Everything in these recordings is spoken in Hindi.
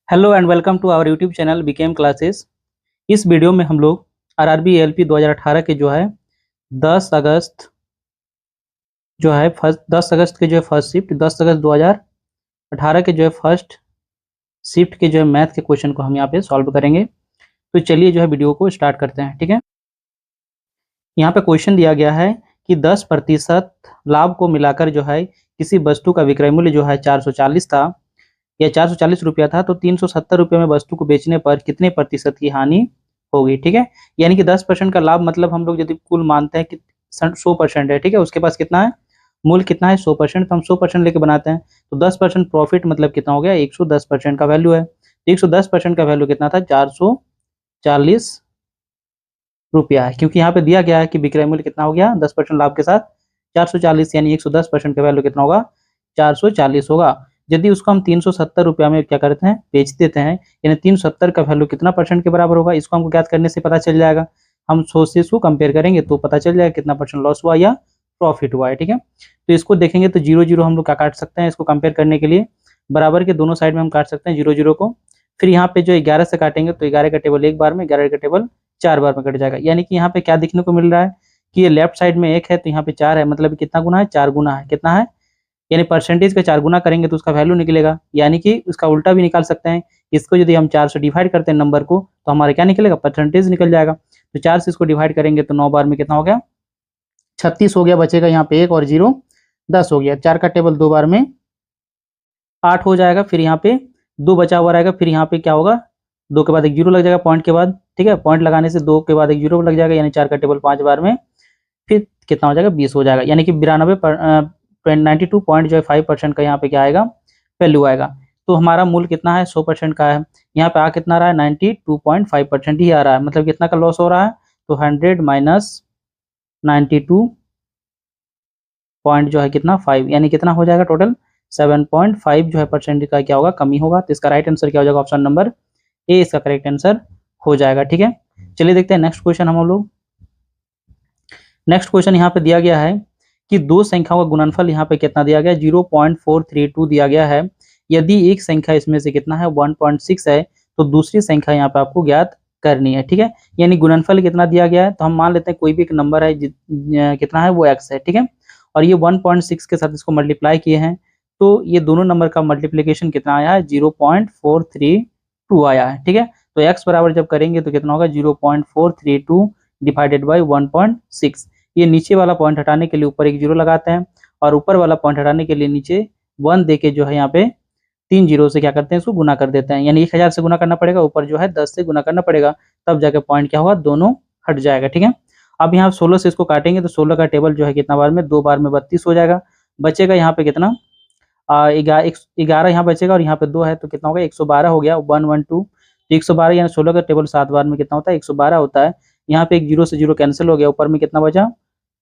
Hello and welcome to our YouTube channel BKM classes. इस वीडियो में हम लोग आरआरबी एएलपी 2018 के जो है 10 अगस्त के जो है फर्स्ट शिफ्ट 10 अगस्त 2018 के जो है फर्स्ट शिफ्ट के जो है मैथ के क्वेश्चन को हम यहाँ पे सॉल्व करेंगे। तो चलिए जो है वीडियो को स्टार्ट करते हैं। ठीक है, यहाँ पे क्वेश्चन दिया गया है कि 10% लाभ को मिलाकर जो है किसी वस्तु का विक्रय मूल्य जो है 440 था या 440 रुपया था, तो 370 रुपये में वस्तु को बेचने पर कितने प्रतिशत की हानि होगी। ठीक है, यानी कि 10% का लाभ मतलब हम लोग यदि कुल मानते हैं कि 100% है। ठीक है, उसके पास कितना है, मूल्य कितना है 100%, तो हम 100% लेके बनाते हैं। तो 10% प्रॉफिट मतलब कितना हो गया, 110% का वैल्यू है। तो 110% का वैल्यू कितना था, 440 रुपया है, क्योंकि यहाँ पे दिया गया है कि विक्रय मूल्य कितना हो गया 10% लाभ के साथ 440, यानी 110% का वैल्यू कितना होगा 440 होगा। यदि उसको हम 370 रुपया में क्या करते हैं, बेच देते हैं, यानी 370 का वैल्यू कितना परसेंट के बराबर होगा, इसको हमको ज्ञात करने से पता चल जाएगा। हम 100 से इसको कंपेयर करेंगे तो पता चल जाएगा कितना परसेंट लॉस हुआ या प्रॉफिट हुआ है। ठीक है, तो इसको देखेंगे तो 0 0 हम लोग क्या काट सकते हैं, इसको कंपेयर करने के लिए बराबर के दोनों साइड में हम काट सकते हैं 0 0 को। फिर यहाँ पे जो 11 से काटेंगे तो 11 का टेबल एक बार में, 11 का टेबल 4 बार में कट जाएगा। यानी कि यहाँ पे क्या देखने को मिल रहा है कि ये लेफ्ट साइड में 1 है तो यहाँ पे 4 है, मतलब कितना गुना है, 4 गुना है। कितना है, यानी परसेंटेज का 4 गुना करेंगे तो उसका वैल्यू निकलेगा। यानी कि उसका उल्टा भी निकाल सकते हैं, इसको यदि हम 4 से डिवाइड करते हैं नंबर को तो हमारा क्या निकलेगा, परसेंटेज निकल जाएगा। तो 4 से इसको डिवाइड करेंगे तो 9 बार में कितना हो गया, 36 हो गया। बचेगा यहाँ पे 1 और 0 10 हो गया। 4 का टेबल 2 बार में 8 हो जाएगा। फिर यहाँ पे 2 बचा हुआ रहेगा, फिर यहाँ पे क्या होगा, 2 के बाद एक 0 लग जाएगा पॉइंट के बाद। ठीक है, पॉइंट लगाने से 2 के बाद एक 0 लग जाएगा, यानी 4 का टेबल 5 बार में, फिर कितना हो जाएगा 20 हो जाएगा। यानी कि 92.5% का यहाँ पे क्या आएगा, वैल्यू आएगा। तो हमारा मूल्य कितना है, 100% का है। यहाँ पे आ कितना रहा है, 92.5% ही आ रहा है, मतलब कितना का लॉस हो रहा है, तो 100 माइनस 92 पॉइंट जो है कितना 5, यानी कितना हो जाएगा टोटल 7.5 जो है परसेंट का क्या होगा, कमी होगा। तो इसका राइट आंसर क्या हो जाएगा, ऑप्शन नंबर ए इसका करेक्ट आंसर हो जाएगा। ठीक है, चलिए देखते हैं नेक्स्ट क्वेश्चन हम लोग। नेक्स्ट क्वेश्चन यहाँ पे दिया गया है कि दो संख्याओं का गुणनफल यहाँ पे कितना दिया गया है, 0.432 दिया गया है। यदि एक संख्या इसमें से कितना है 1.6 है, तो दूसरी संख्या यहाँ पे आपको ज्ञात करनी है। ठीक है, यानी गुणनफल कितना दिया गया है, तो हम मान लेते हैं कोई भी एक नंबर है कितना है वो x है। ठीक है, और ये 1.6 के साथ इसको मल्टीप्लाई किए हैं, तो ये दोनों नंबर का मल्टीप्लीकेशन कितना आया है, 0.432 आया है। ठीक है, तो x बराबर जब करेंगे तो कितना होगा 0.432 डिवाइडेड बाई 1.6। ये नीचे वाला पॉइंट हटाने के लिए ऊपर एक 0 लगाते हैं, और ऊपर वाला पॉइंट हटाने के लिए नीचे 1 दे के जो है यहाँ पे 3 0 से क्या करते हैं, इसको गुना कर देते हैं। यानी 1000 से गुना करना पड़ेगा, ऊपर जो है 10 से गुना करना पड़ेगा, तब जाके पॉइंट क्या होगा, दोनों हट जाएगा। ठीक है, अब यहाँ 16 से इसको काटेंगे तो 16 का टेबल जो है कितना बार में, 2 बार में 32 हो जाएगा। बचेगा यहाँ पे कितना 11 यहाँ बचेगा, और यहाँ पे 2 है तो कितना होगा 112 हो गया, 112। तो 112 यानी 16 का टेबल 7 बार में कितना होता है, 112 होता है। यहाँ पे एक 0 से 0 कैंसिल हो गया, ऊपर में कितना बचा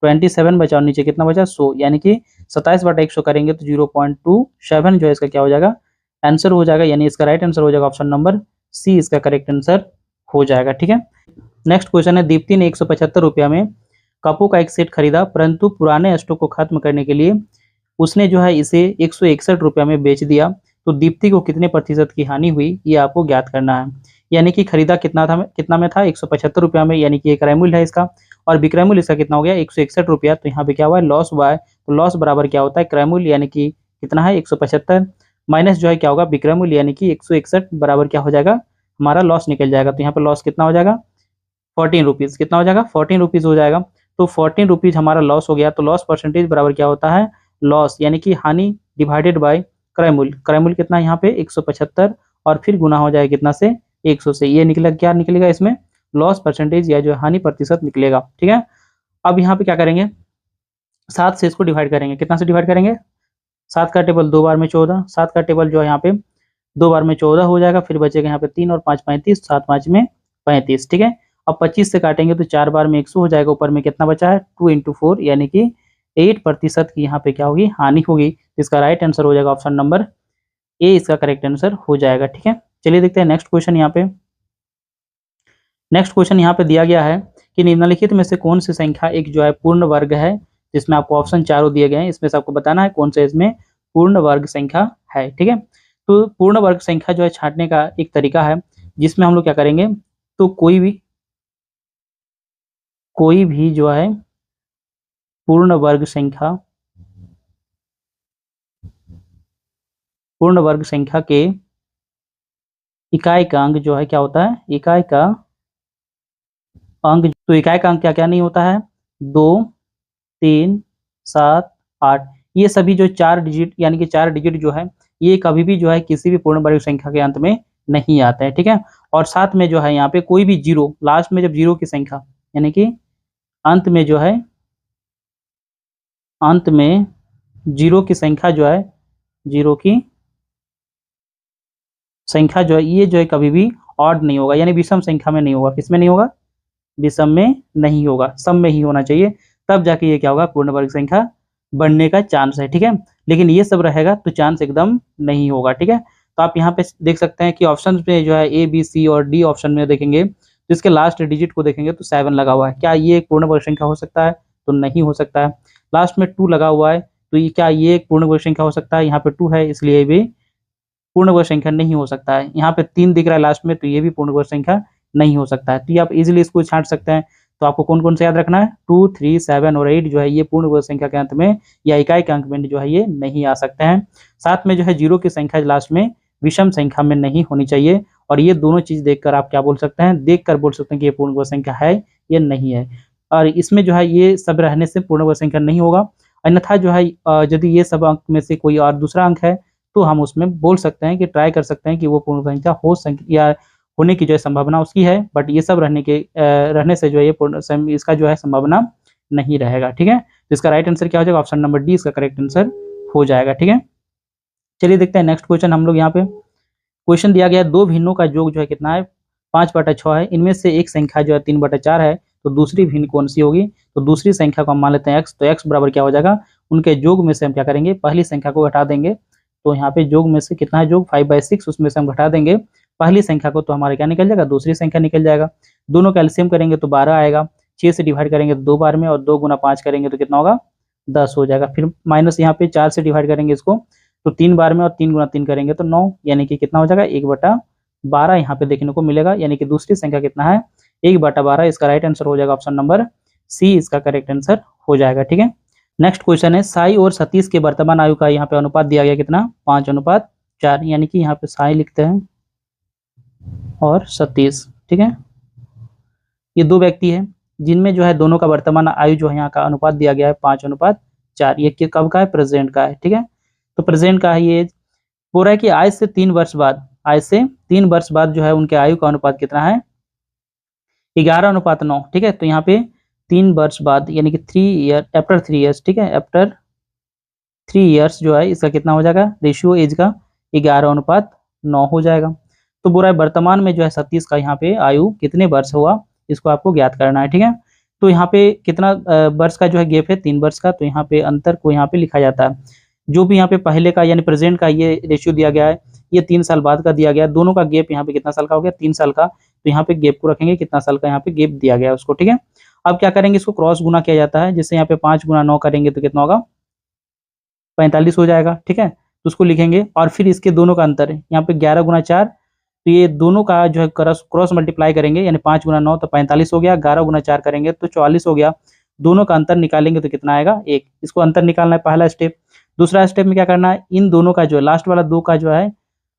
27 बचा, और नीचे कितना बचा 100, यानी कि 27/100 करेंगे तो 0.27 जो है इसका क्या हो जाएगा, आंसर हो जाएगा। यानी इसका राइट आंसर हो जाएगा ऑप्शन नंबर सी इसका करेक्ट आंसर हो जाएगा। ठीक है, नेक्स्ट क्वेश्चन है, दीप्ति ने 175 रुपया में कपों का एक सेट खरीदा, परंतु पुराने स्टॉक को खत्म करने के लिए उसने जो है इसे 161 रुपया में बेच दिया, तो दीप्ति को कितने प्रतिशत की हानि हुई, ये आपको ज्ञात करना है। यानी कि खरीदा कितना में था 175 रुपया में, यानी कि एक क्रय मूल्य है इसका, और विक्रय मूल्य इसका कितना हो गया 161 रुपया। तो यहाँ पे क्या हुआ है, लॉस हुआ है। तो लॉस बराबर क्या होता है, क्रय मूल्य यानी कि कितना है 175 माइनस जो है क्या होगा विक्रय मूल्य, यानी कि 161 बराबर क्या हो जाएगा, हमारा लॉस निकल जाएगा। तो यहाँ पे लॉस कितना हो जाएगा 14 रुपीज़, कितना हो जाएगा 14 रुपीज़ हो जाएगा। तो 14 रुपीज़ हमारा लॉस हो गया। तो लॉस परसेंटेज बराबर क्या होता है, लॉस यानी कि हानि डिवाइडेड बाय क्रय मूल्य। क्रय मूल्य कितना यहाँ पे 175, और फिर गुना हो जाएगा कितना से 100 से, ये निकलेगा क्या निकलेगा इसमें, लॉस परसेंटेज या जो हानि प्रतिशत निकलेगा। ठीक है, अब यहाँ पे क्या करेंगे, 7 से इसको डिवाइड करेंगे, कितना से डिवाइड करेंगे, 7 का टेबल 2 बार में 14, 7 का टेबल जो है यहाँ पे 2 बार में 14 हो जाएगा। फिर बचेगा यहाँ पे 3 और 5 35, 7 5 में 35। ठीक है, अब 25 से काटेंगे तो 4 बार में 100 हो जाएगा, ऊपर में कितना बचा है 2 × 4, यानी कि 8% की यहाँ पे क्या होगी, हानि होगी। इसका राइट आंसर हो जाएगा ऑप्शन नंबर ए इसका करेक्ट आंसर हो जाएगा। ठीक है, चलिए देखते हैं नेक्स्ट क्वेश्चन। यहाँ पे नेक्स्ट क्वेश्चन यहाँ पे दिया गया है कि निम्नलिखित में से कौन सी संख्या एक जो है पूर्ण वर्ग है, जिसमें आपको ऑप्शन चारों दिए गए हैं, इसमें से आपको बताना है कौन सा इसमें पूर्ण वर्ग संख्या है। ठीक है, तो पूर्ण वर्ग संख्या जो है छांटने का एक तरीका है, जिसमें हम लोग क्या करेंगे, तो कोई भी जो है पूर्ण वर्ग संख्या के इकाई का अंक जो है क्या होता है, इकाई का अंक, तो इकाई का अंक क्या क्या नहीं होता है, 2, 3, 7, 8, ये सभी जो 4 डिजिट यानी कि 4 डिजिट जो है ये कभी भी जो है किसी भी पूर्ण वर्ग संख्या के अंत में नहीं आते हैं, ठीक है। और साथ में जो है यहाँ पे कोई भी जीरो, लास्ट में जब जीरो की संख्या यानी कि अंत में जो है जीरो की संख्या जो है, जीरो की संख्या जो है ये जो है कभी भी ऑड नहीं होगा, यानी विषम संख्या में नहीं होगा। किसमें नहीं होगा, विषम में नहीं होगा, सम में ही होना चाहिए, तब जाके ये क्या होगा, पूर्ण वर्ग संख्या बनने का चांस है, ठीक है। लेकिन ये सब रहेगा तो चांस एकदम नहीं होगा, ठीक है। तो आप यहाँ पे देख सकते हैं कि ऑप्शन में जो है ए बी सी और डी ऑप्शन में देखेंगे तो इसके लास्ट डिजिट को देखेंगे तो 7 लगा हुआ है, क्या ये एक पूर्ण वर्ग संख्या हो सकता है, तो नहीं हो सकता है। लास्ट में 2 लगा हुआ है तो ये क्या ये एक पूर्ण वर्ग संख्या हो सकता है, यहाँ पे 2 है इसलिए भी पूर्ण वर्ग संख्या नहीं हो सकता है। यहाँ पे 3 दिख रहा है लास्ट में तो ये भी पूर्ण वर्ग संख्या नहीं हो सकता है। तो ये आप इजीली इसको छांट सकते हैं। तो आपको कौन कौन से याद रखना है, 2, 3, 7 और 8 जो है ये पूर्ण वर्ग संख्या के अंत में या इकाई के अंक में जो है ये नहीं आ सकते हैं। साथ में जो है जीरो की संख्या लास्ट में विषम संख्या में नहीं होनी चाहिए। और ये दोनों चीज देखकर आप क्या बोल सकते हैं, देखकर बोल सकते हैं कि ये पूर्ण वर्ग संख्या है या नहीं है। और इसमें जो है ये सब रहने से पूर्ण वर्ग संख्या नहीं होगा। अन्यथा जो है यदि ये सब अंक में से कोई और दूसरा अंक है तो हम उसमें बोल सकते हैं कि ट्राई कर सकते हैं कि वो पूर्ण संख्या हो या होने की जो है संभावना उसकी है, बट ये सब रहने से जो है ये इसका जो है संभावना नहीं रहेगा, ठीक है। तो इसका राइट आंसर क्या हो जाएगा, ऑप्शन नंबर डी इसका करेक्ट आंसर हो जाएगा, ठीक है। चलिए देखते हैं नेक्स्ट क्वेश्चन। हम लोग यहाँ पे क्वेश्चन दिया गया है, दो भिन्नों का योग जो है कितना है, 5/6 है। इनमें से एक संख्या जो है 3/4 है, तो दूसरी भिन्न कौन सी होगी। तो दूसरी संख्या को हम मान लेते हैं x, तो x बराबर क्या हो जाएगा, उनके योग में से हम क्या करेंगे, पहली संख्या को घटा देंगे। तो यहाँ पे योग में से कितना है, योग 5/6, उसमें से हम घटा देंगे पहली संख्या को, तो हमारे क्या निकल जाएगा, दूसरी संख्या निकल जाएगा। दोनों का एलसीएम करेंगे तो 12 आएगा, 6 से डिवाइड करेंगे तो 2 बार में, और 2 गुना 5 करेंगे तो कितना होगा, 10 हो जाएगा। फिर माइनस यहाँ पे 4 से डिवाइड करेंगे इसको तो 3 बार में, और 3 गुना 3 करेंगे तो 9, यानी कि कितना हो जाएगा, 1/12 यहाँ पे देखने को मिलेगा। यानी कि दूसरी संख्या कितना है, 1/12। इसका राइट आंसर हो जाएगा ऑप्शन नंबर सी, इसका करेक्ट आंसर हो जाएगा, ठीक है। नेक्स्ट क्वेश्चन है, साई और सतीश के वर्तमान आयु का यहाँ पे अनुपात दिया गया कितना, 5/4, यानी कि यहाँ पे साई लिखते हैं और सतीश, ठीक है। ये दो व्यक्ति हैं जिनमें जो है दोनों का वर्तमान आयु जो है यहाँ का अनुपात दिया गया है 5/4। ये कब का है, प्रेजेंट का है, ठीक है। तो प्रेजेंट का है ये, बोल रहा है कि आज से 3 वर्ष बाद जो है उनके आयु का अनुपात कितना है, 11/9, ठीक है। तो यहाँ पे 3 वर्ष बाद यानी कि 3 ईयर्स, ठीक है, आफ्टर 3 ईयर्स जो है इसका कितना हो जाएगा, रेशियो एज का 11/9 हो जाएगा। तो बोल रहा है वर्तमान में जो है 37 का यहाँ पे आयु कितने वर्ष हुआ, इसको आपको ज्ञात करना है, ठीक है। तो यहाँ पे कितना वर्ष का जो है गैप है, 3 वर्ष का। तो यहाँ पे अंतर को यहाँ पे लिखा जाता है, जो भी यहाँ पे पहले का यानी प्रेजेंट का ये रेशियो दिया गया है, ये 3 साल बाद का दिया गया है। दोनों का गैप यहाँ पे कितना साल का हो गया, 3 साल का। तो यहाँ पे गैप को रखेंगे, कितना साल का यहाँ पे गैप दिया गया है उसको, ठीक है। अब क्या करेंगे, इसको क्रॉस गुना किया जाता है, जैसे यहाँ पे 5 गुना 9 करेंगे तो कितना होगा, 45 हो जाएगा, ठीक है। तो उसको लिखेंगे, और फिर इसके दोनों का अंतर है यहाँ पे 11 गुना 4, तो ये दोनों का जो है क्रॉस मल्टीप्लाई करेंगे, यानी 5 गुना 9 तो 45 हो गया, 11 गुना 4 करेंगे तो 44 हो गया। दोनों का अंतर निकालेंगे तो कितना आएगा, 1। इसको अंतर निकालना है पहला स्टेप। दूसरा स्टेप में क्या करना है, इन दोनों का जो है लास्ट वाला 2 का जो है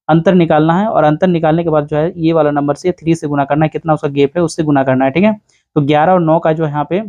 अंतर निकालना है, और अंतर निकालने के बाद जो है ये वाला नंबर से 3 से गुना करना है, कितना उसका गैप है उससे गुना करना है, ठीक है। तो 11 और 9 का जो है यहाँ पे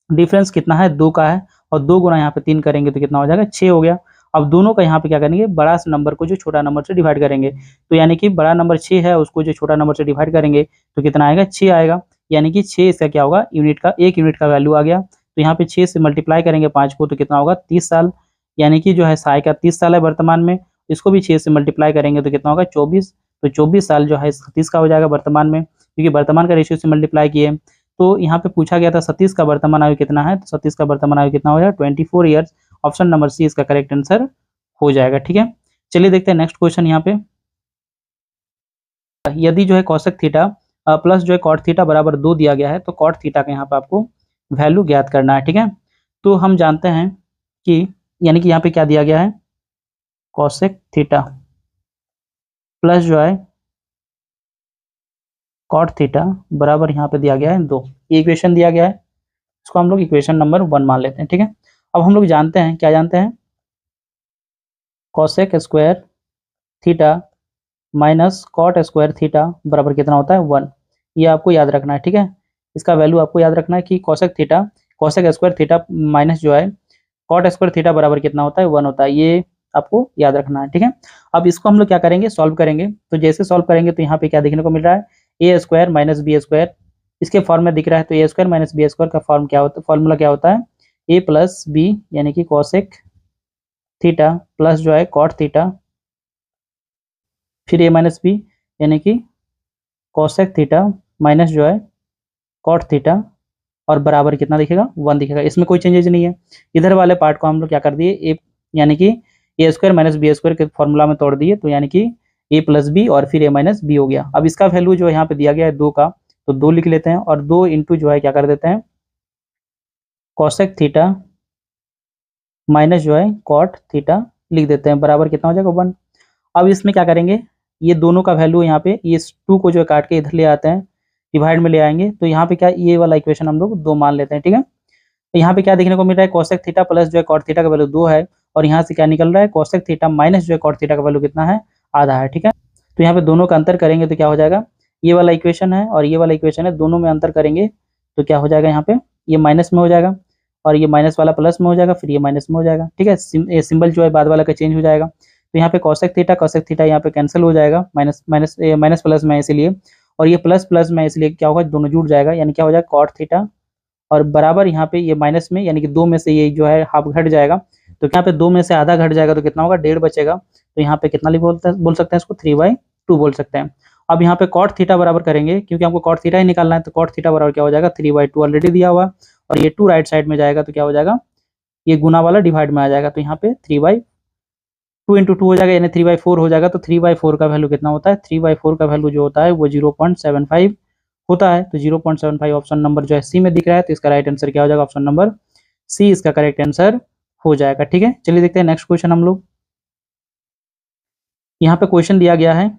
डिफरेंस कितना है, 2 का है, और 2 गुना यहाँ पे 3 करेंगे तो कितना हो जाएगा, 6 हो गया। अब दोनों का यहाँ पे क्या करेंगे, बड़ा नंबर को जो छोटा नंबर से डिवाइड करेंगे, तो यानी कि बड़ा नंबर 6 है, उसको जो छोटा नंबर से डिवाइड करेंगे तो कितना आएगा, 6 आएगा। यानी कि 6 इसका क्या होगा, यूनिट का 1 यूनिट का वैल्यू आ गया। तो यहाँ पे 6 से मल्टीप्लाई करेंगे 5 को तो कितना होगा, 30 साल। यानी कि जो है साई का 30 साल है वर्तमान में, इसको भी 6 से मल्टीप्लाई करेंगे तो कितना होगा, 24। तो 24 साल जो है 37 का हो जाएगा वर्तमान में, क्योंकि वर्तमान का रेशियो से मल्टीप्लाई किए। तो यहाँ पे पूछा गया था 37 का वर्तमान आयु कितना है, तो 37 का वर्तमान आयु कितना हो जाएगा, 24 ईयर्स। ऑप्शन नंबर सी इसका करेक्ट आंसर हो जाएगा, ठीक है। चलिए देखते हैं नेक्स्ट क्वेश्चन। यहाँ पे यदि जो है कॉसेक थीटा प्लस जो है कॉट थीटा बराबर 2 दिया गया है, तो कॉट थीटा का यहाँ पे आपको वैल्यू ज्ञात करना है, ठीक है। तो हम जानते हैं कि यानी कि यहाँ पे क्या दिया गया है, कॉसेक थीटा प्लस जो है कॉट थीटा बराबर यहाँ पे दिया गया है 2। ये इक्वेशन दिया गया है, इसको हम लोग इक्वेशन नंबर 1 मान लेते हैं। ठीक है, अब हम लोग जानते हैं, क्या जानते हैं, cosec square theta minus cot square theta बराबर कितना होता है 1। ये आपको याद रखना है। ठीक है, इसका वैल्यू आपको याद रखना है कि कॉसेक स्क्वायर थीटा माइनस जो है कॉट स्क्वायर थीटा बराबर कितना होता है 1 होता है। ये आपको याद रखना है। ठीक है, अब इसको हम लोग क्या करेंगे, सॉल्व करेंगे। तो जैसे सॉल्व करेंगे तो यहाँ पे क्या देखने को मिल रहा है, ए स्क्वायर माइनस बी स्क्वायर, इसके फॉर्म में दिख रहा है। तो ए स्क्वायर माइनस बी स्क्वायर का फॉर्मूला क्या होता है, ए प्लस बी यानी कि कॉसेक थीटा प्लस जो है कॉट थीटा, फिर ए माइनस बी यानी कि कॉसेक थीटा माइनस जो है कॉट थीटा, और बराबर कितना दिखेगा 1 दिखेगा। इसमें कोई चेंजेज नहीं है। इधर वाले पार्ट को हम लोग क्या कर दिए, ए यानी कि ए स्क्वायर माइनस बी स्क्वायर के फॉर्मूला में तोड़ दिए, तो यानी कि ए प्लस बी और फिर ए माइनस बी हो गया। अब इसका वैल्यू जो यहाँ पे दिया गया है 2 का, तो 2 लिख लेते हैं, और 2 इंटू जो है क्या कर देते हैं, कॉसेक थीटा माइनस जो है कॉट थीटा लिख देते हैं, बराबर कितना हो जाएगा 1। अब इसमें क्या करेंगे, ये दोनों का वैल्यू यहाँ पे, ये 2 को जो है काट के इधर ले आते हैं, डिवाइड में ले आएंगे, तो यहाँ पे क्या, ये वाला इक्वेशन हम लोग 2 मान लेते हैं। ठीक है, तो यहाँ पे क्या देखने को मिल रहा है, कॉसेक थीटा प्लस जो है कॉट थीटा का वैल्यू 2 है, और यहाँ से क्या निकल रहा है, कॉसेक थीटा माइनस जो है कॉट थीटा का वैल्यू कितना है, आधा है। ठीक है, तो यहाँ पे दोनों का अंतर करेंगे तो क्या हो जाएगा, ये वाला इक्वेशन है और ये वाला इक्वेशन है, दोनों में अंतर करेंगे तो क्या हो जाएगा, यहाँ पे ये माइनस में हो जाएगा और ये माइनस वाला प्लस में हो जाएगा, फिर ये माइनस में हो जाएगा। ठीक है, सिंबल जो है बाद वाला का चेंज हो जाएगा, तो यहाँ पे कॉसेक थीटा यहाँ पे कैंसिल हो जाएगा, माइनस प्लस में इसलिए, और ये प्लस प्लस में इसलिए क्या होगा, दोनों जुड़ जाएगा, यानी क्या हो जाएगा कॉट थीटा, और बराबर यहाँ पे ये माइनस में यानी कि 2 में से ये जो है हाफ घट जाएगा, तो यहाँ पे 2 में से आधा घट जाएगा तो कितना होगा, 1.5 बचेगा, तो यहाँ पे कितना बोल सकते हैं इसको, 3/2 बोल सकते हैं। अब यहाँ पे कॉट थीटा बराबर करेंगे, क्योंकि हमको कॉट थीटा ही निकालना है, तो कॉट थीटा बराबर क्या हो जाएगा, 3/2 ऑलरेडी दिया हुआ, और ये 2 राइट साइड में जाएगा तो क्या हो जाएगा, ये गुना वाला डिवाइड में आ जाएगा, तो यहाँ पे 3/2 इंटू 2 हो जाएगा, यानी 3/4 हो जाएगा। तो 3/4 का वैल्यू कितना होता है, 3/4 का वैल्यू जो होता है वो 0.75 होता है। तो 0.75 ऑप्शन नंबर जो है सी में दिख रहा है, तो इसका राइट आंसर क्या हो जाएगा, ऑप्शन नंबर सी इसका करेक्ट आंसर हो जाएगा। ठीक है, चलिए देखते हैं नेक्स्ट क्वेश्चन हम लोग। यहाँ पे क्वेश्चन दिया गया है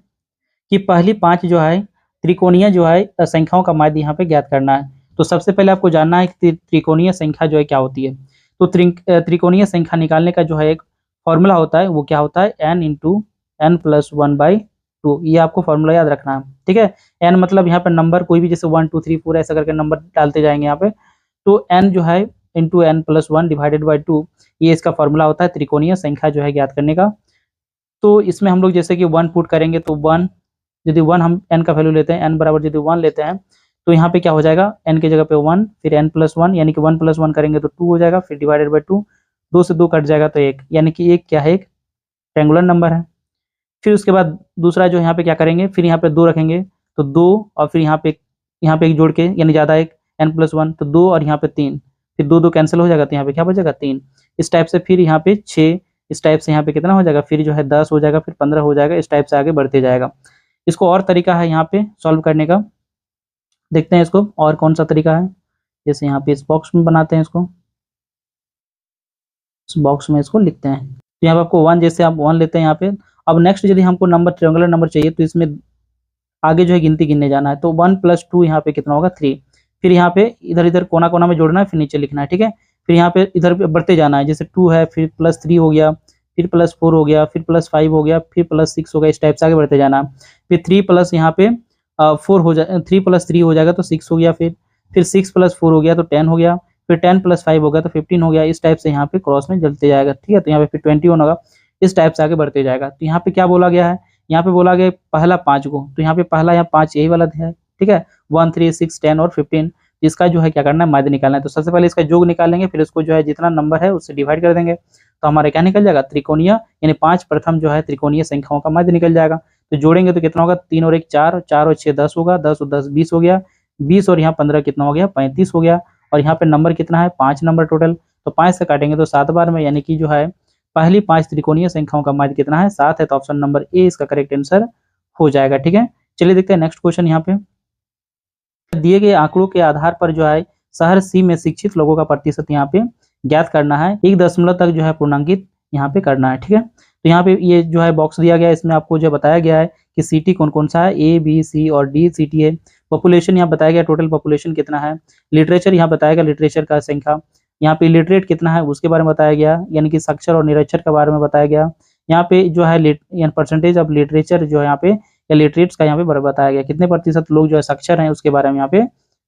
कि पहली 5 जो है त्रिकोणीय जो है संख्याओं का माध्य यहाँ पे ज्ञात करना है। तो सबसे पहले आपको जानना है कि त्रिकोणीय संख्या जो है क्या होती है। तो त्रिकोणीय संख्या निकालने का जो है एक फॉर्मूला होता है, वो क्या होता है, n इंटू एन प्लस 1/2। ये आपको फॉर्मूला याद रखना है। ठीक है, n मतलब यहाँ पे नंबर कोई भी, जैसे 1 2 3 4 ऐसा करके नंबर डालते जाएंगे यहाँ पे, तो n जो है into n plus 1 divided by 2, ये इसका फॉर्मूला होता है त्रिकोणीय संख्या जो है ज्ञात करने का। तो इसमें हम लोग जैसे कि 1 पुट करेंगे, तो 1 यदि 1 हम n का वैल्यू लेते हैं, n बराबर यदि 1 लेते हैं, तो यहाँ पे क्या हो जाएगा, n की जगह पे 1, फिर n प्लस 1 यानी कि 1 प्लस 1 करेंगे तो 2 हो जाएगा, फिर डिवाइडेड बाई 2, 2 से 2 कट जाएगा तो 1, यानी कि 1 क्या है, एक रेक्टेंगुलर नंबर है। फिर उसके बाद दूसरा जो यहाँ पे क्या करेंगे, फिर यहाँ पे 2 रखेंगे, तो 2 और फिर यहाँ पे एक जोड़ के, यानी ज़्यादा एक n प्लस 1, तो 2 और यहाँ पे 3, फिर 2 2 कैंसिल हो जाएगा, तो यहाँ पे क्या बचेगा 3। इस टाइप से फिर यहाँ पे 6, इस टाइप से यहाँ पे कितना हो जाएगा, फिर जो है 10 हो जाएगा, फिर 15 हो जाएगा, इस टाइप से आगे बढ़ते जाएगा। इसको और तरीका है यहाँ पे सॉल्व करने का, देखते हैं इसको और कौन सा तरीका है। जैसे यहाँ पे इस बॉक्स में बनाते हैं इसको, इस बॉक्स में इसको लिखते हैं, तो यहाँ पे आपको 1, जैसे आप 1 लेते हैं यहाँ पे। अब नेक्स्ट यदि हमको नंबर ट्रायंगुलर नंबर चाहिए, तो इसमें आगे जो है गिनती गिनने जाना है, तो 1 + 2 यहाँ पे कितना होगा 3, फिर यहाँ पे इधर इधर कोना कोना में जोड़ना है, फिर नीचे लिखना है। ठीक है, फिर यहाँ पे इधर बढ़ते जाना है, जैसे 2 है, फिर +3 हो गया, फिर +4 हो गया, फिर +5 हो गया, फिर +6 हो गया, इस टाइप से आगे बढ़ते जाना है। फिर 3 प्लस यहाँ पे 4 हो जाए, 3 + 3 हो जाएगा तो 6 हो गया, फिर 6 + 4 हो गया तो 10 हो गया, फिर 10 + 5 हो गया तो 15 हो गया, इस टाइप से यहाँ पे क्रॉस में चलते जाएगा। ठीक है, तो यहाँ पे फिर 21 होगा, इस टाइप से आगे बढ़ते जाएगा। तो यहाँ पे क्या बोला गया है, यहाँ पे बोला गया पहला 5 को, तो यहाँ पे पहला यहाँ 5 यही वाला है। ठीक है, 1 3 6 10 और 15, इसका जो है क्या करना है, माध्य निकालना है। तो सबसे पहले इसका योग निकालेंगे, फिर इसको जो है जितना नंबर है उससे डिवाइड कर देंगे, तो हमारा क्या निकल जाएगा, त्रिकोणीय, यानी 5 प्रथम जो है त्रिकोणीय संख्याओं का माध्य निकल जाएगा। तो जोड़ेंगे तो कितना होगा, 3 और 1 4, 4 और 6 10 होगा, 10 और 10 20 हो गया, 20 और यहाँ 15 कितना हो गया, 35 हो गया, और यहाँ पे नंबर कितना है, 5 नंबर टोटल। तो 5 से काटेंगे तो 7 बार में, यानी कि जो है पहली 5 त्रिकोणीय संख्याओं का माध्य कितना है, 7 है, तो ऑप्शन नंबर ए इसका करेक्ट आंसर हो जाएगा। ठीक है, चलिए देखते हैं नेक्स्ट क्वेश्चन। यहाँ पे दिए गए आंकड़ों के आधार पर जो है शहर सी में शिक्षित लोगों का प्रतिशत यहाँ पे ज्ञात करना है, 1 दशमलव तक जो है पूर्णांकित यहाँ पे करना है। ठीक है, तो यहाँ पे ये जो है बॉक्स दिया गया है, इसमें आपको जो बताया गया है कि सिटी कौन कौन सा है, ए बी सी और डी सिटी है। पॉपुलेशन यहाँ बताया गया टोटल पॉपुलेशन कितना है। लिटरेचर यहाँ बताया गया लिटरेचर का संख्या। यहाँ पे इलिटरेट कितना है उसके बारे में बताया गया, यानी कि साक्षर और निरक्षर के बारे में बताया गया। यहाँ पे जो है परसेंटेज ऑफ लिटरेचर जो है यहाँ पे या लिटरेट्स का यहाँ पे बताया गया, कितने प्रतिशत लोग जो है साक्षर हैं उसके बारे में यहाँ पे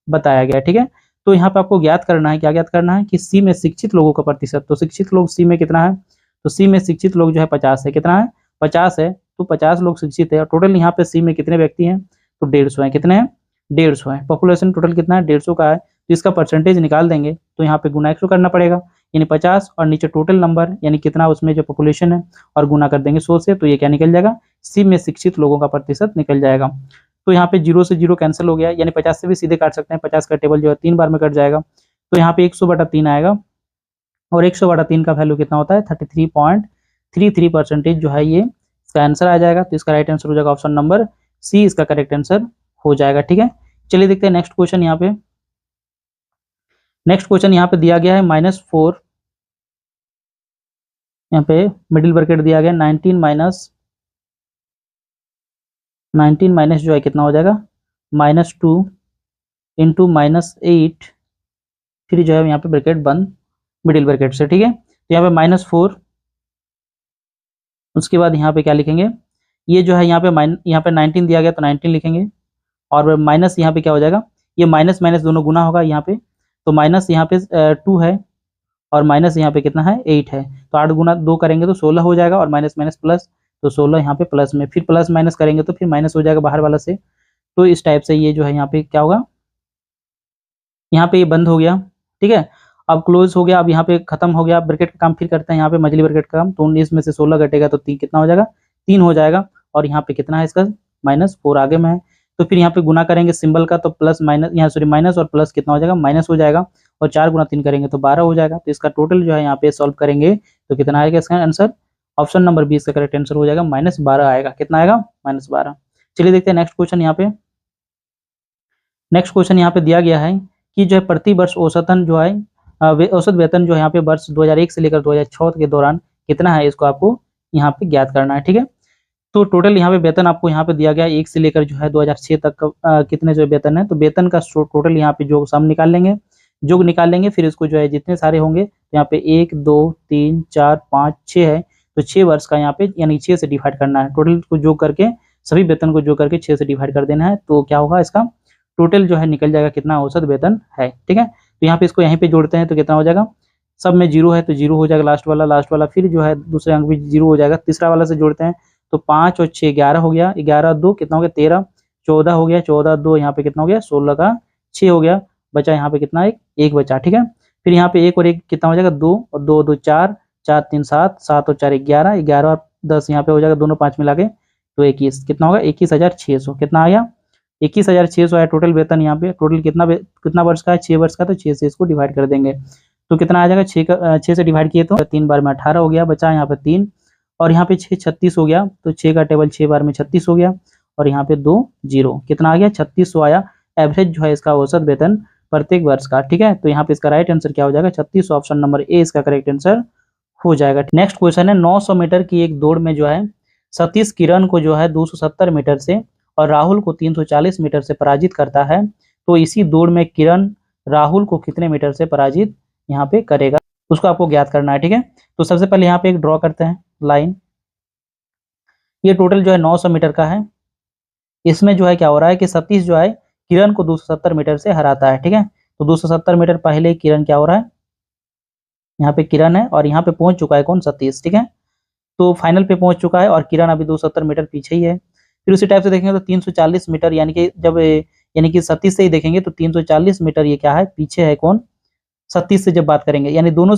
बताया गया। ठीक है, तो यहाँ पे आपको ज्ञात करना है, क्या ज्ञात करना है कि सी में शिक्षित लोगों का प्रतिशत। तो शिक्षित लोग सी में कितना है, तो सी में शिक्षित लोग जो है 50 है। कितना है, 50 है। तो 50 लोग शिक्षित है। टोटल यहाँ पे सी में कितने व्यक्ति हैं, तो 150 है। कितने हैं, 150 है। पॉपुलेशन टोटल कितना है, 150 का है। तो इसका परसेंटेज निकाल देंगे तो यहाँ पे गुना 100 करना पड़ेगा, यानी 50 और नीचे टोटल नंबर यानी कितना उसमें जो पॉपुलेशन है और गुना कर देंगे 100 से, तो ये क्या निकल जाएगा, सी में शिक्षित लोगों का प्रतिशत निकल जाएगा। तो यहाँ पे 0 से 0 कैंसिल हो गया, यानी 50 से भी सीधे काट सकते हैं। 50 का टेबल जो है 3 बार में कट जाएगा, तो यहाँ पे 100/3 आएगा और 100/3 का वैल्यू कितना होता है, 33.33% जो है ये इसका आंसर आ जाएगा। तो इसका राइट आंसर हो जाएगा ऑप्शन नंबर सी, इसका करेक्ट आंसर हो जाएगा। ठीक है, चलिए देखते हैं नेक्स्ट क्वेश्चन। यहाँ पे नेक्स्ट क्वेश्चन यहाँ पे दिया गया है -4, यहाँ पे मिडिल ब्रैकेट दिया गया 19 माइनस जो है कितना हो जाएगा, -2 इंटू -8, फिर जो है यहाँ पे ब्रैकेट बंद मिडिल ब्रैकेट से। ठीक है, तो यहाँ पे -4, उसके बाद यहाँ पे क्या लिखेंगे, ये जो है यहाँ पे 19 दिया गया तो 19 लिखेंगे, और माइनस यहाँ पे क्या हो जाएगा, ये माइनस माइनस दोनों गुना होगा यहाँ पे, तो माइनस यहाँ पे 2 है और माइनस यहाँ पे कितना है, 8 है। तो 8 गुना 2 करेंगे तो 16 हो जाएगा, और माइनस माइनस प्लस, तो 16 यहाँ पे प्लस में, फिर प्लस माइनस करेंगे तो फिर माइनस हो जाएगा बाहर वाला से। तो इस टाइप से ये जो है यहाँ पे क्या होगा, यहाँ पे ये बंद हो गया। ठीक है, अब क्लोज हो गया, अब यहाँ पे खत्म हो गया। ब्रैकेट का काम फिर करते हैं, यहाँ पे मछली ब्रैकेट का काम। तो 19 में से 16 घटेगा तो 3 कितना हो जाएगा, 3 हो जाएगा, और यहाँ पे कितना है इसका -4 आगे में है। तो फिर यहाँ पे गुना करेंगे सिंबल का, तो प्लस माइनस, यहाँ सॉरी माइनस और प्लस कितना हो जाएगा, माइनस हो जाएगा, और 4 गुना 3 करेंगे तो 12 हो जाएगा। तो इसका टोटल जो है यहाँ पे सॉल्व करेंगे तो कितना आएगा इसका आंसर, ऑप्शन नंबर 20 का करेक्ट आंसर हो जाएगा, -12 आएगा। कितना आएगा, -12। चलिए देखते हैं नेक्स्ट क्वेश्चन। यहाँ पे नेक्स्ट क्वेश्चन यहाँ पे दिया गया है कि जो है प्रति वर्ष औसतन जो है औसत वेतन जो है यहाँ पे वर्ष 2001 से लेकर 2006 के दौरान कितना है, इसको आपको यहाँ पे ज्ञात करना है। ठीक है, तो टोटल यहाँ पे वेतन आपको यहाँ पे दिया गया 1 से लेकर जो है 2006 तक कितने जो वेतन है, तो वेतन का टोटल यहाँ पे जो सम निकाल लेंगे, जोग निकाल लेंगे, फिर इसको जो है जितने सारे होंगे तो यहाँ पे 1 2 3 4 5 6 है, तो 6 वर्ष का यहाँ पे यानी 6 से डिवाइड करना है। टोटल को जोग करके सभी वेतन को जोग करके 6 से डिवाइड कर देना है, तो क्या होगा इसका टोटल जो है निकल जाएगा कितना औसत वेतन है। ठीक है, तो यहाँ पे इसको यहीं पे जोड़ते हैं तो कितना हो जाएगा, सब में 0 है तो 0 हो जाएगा लास्ट वाला, फिर जो है दूसरे अंक भी 0 हो जाएगा, तीसरा वाला से जोड़ते हैं तो 5 और 6 11 हो गया, 11 2 कितना हो गया 13, 14 हो गया, 14 2 यहाँ पे कितना हो गया 16 का 6 हो गया, बचा यहाँ पे कितना एक बचा। ठीक है, फिर यहाँ पे 1 और 1 कितना हो जाएगा 2, और 2 2 4, 4 3 7, 7 और 4 11, 11 और 10 यहाँ पे हो जाएगा दोनों 5 मिला के तो 21, कितना होगा 21,600, कितना आ गया 21,600 आया टोटल वेतन। यहाँ पे टोटल कितना वर्ष का है, 6 वर्ष का, तो 6 से इसको डिवाइड कर देंगे तो कितना आ जाएगा 6 से डिवाइड किए तो 3 बार में 18 हो गया, बचा यहाँ पे 3, और यहाँ पे 6 36 हो गया, तो 6 का टेबल 6 बार में 36 हो गया, और यहाँ पे 2 0 कितना आ गया 3600 आया एवरेज जो है इसका औसत वेतन प्रत्येक वर्ष का। ठीक है, तो यहाँ पे इसका राइट आंसर क्या हो जाएगा 3600, ऑप्शन नंबर ए इसका करेक्ट आंसर हो जाएगा। नेक्स्ट क्वेश्चन है 900 मीटर की एक दौड़ में जो है सतीश किरण को जो है 270 मीटर से और राहुल को 340 मीटर से पराजित करता है, तो इसी दौड़ में किरण राहुल को कितने मीटर से पराजित यहाँ पे करेगा, उसको आपको ज्ञात करना है। ठीक है, तो सबसे पहले यहाँ पे एक ड्रॉ करते हैं लाइन, ये टोटल जो है 900 मीटर का है। इसमें जो है क्या हो रहा है कि सतीश जो है किरण को 270 मीटर से हराता है। ठीक है, तो 270 मीटर पहले किरण क्या हो रहा है, यहाँ पे किरण है और यहाँ पे पहुंच चुका है कौन, सतीश। ठीक है, तो फाइनल पे पहुंच चुका है और किरण अभी 270 मीटर पीछे ही है। फिर उसी टाइप से देखेंगे तो 340 मीटर यानी कि जब यानी कि सतीश से ही देखेंगे तो 340 मीटर ये क्या है, पीछे है कौन, सतीश से जब बात करेंगे, यानी दोनों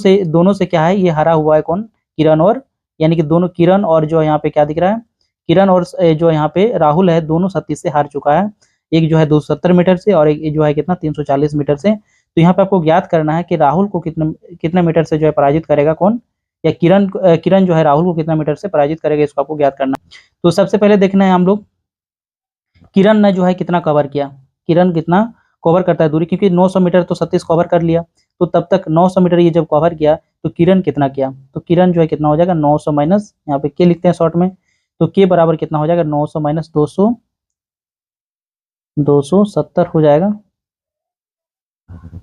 से क्या है ये हरा हुआ है कौन, किरण, और यानी कि दोनों किरण और जो यहाँ पे क्या दिख रहा है, किरण और जो यहाँ पे राहुल है दोनों सतीश से हार चुका है, एक जो है 270 मीटर से और एक जो है कितना 340 मीटर से। तो यहाँ पे आपको ज्ञात करना है कि राहुल को कितने मीटर से जो है पराजित करेगा कौन, या किरण जो है राहुल को कितना मीटर से पराजित करेगा, इसको आपको ज्ञात करना है। तो सबसे पहले देखना है हम लोग किरण ने जो है कितना कवर किया, किरण कितना कवर करता है दूरी, क्योंकि 900 मीटर तो सतीश कवर कर लिया, तो तब तक 900 मीटर ये जब कवर किया तो किरण कितना किया, तो किरण जो है कितना हो जाएगा 900 माइनस यहाँ पे के लिखते हैं शॉर्ट में, तो के बराबर कितना हो जाएगा 900 माइनस 200, 270 हो जाएगा,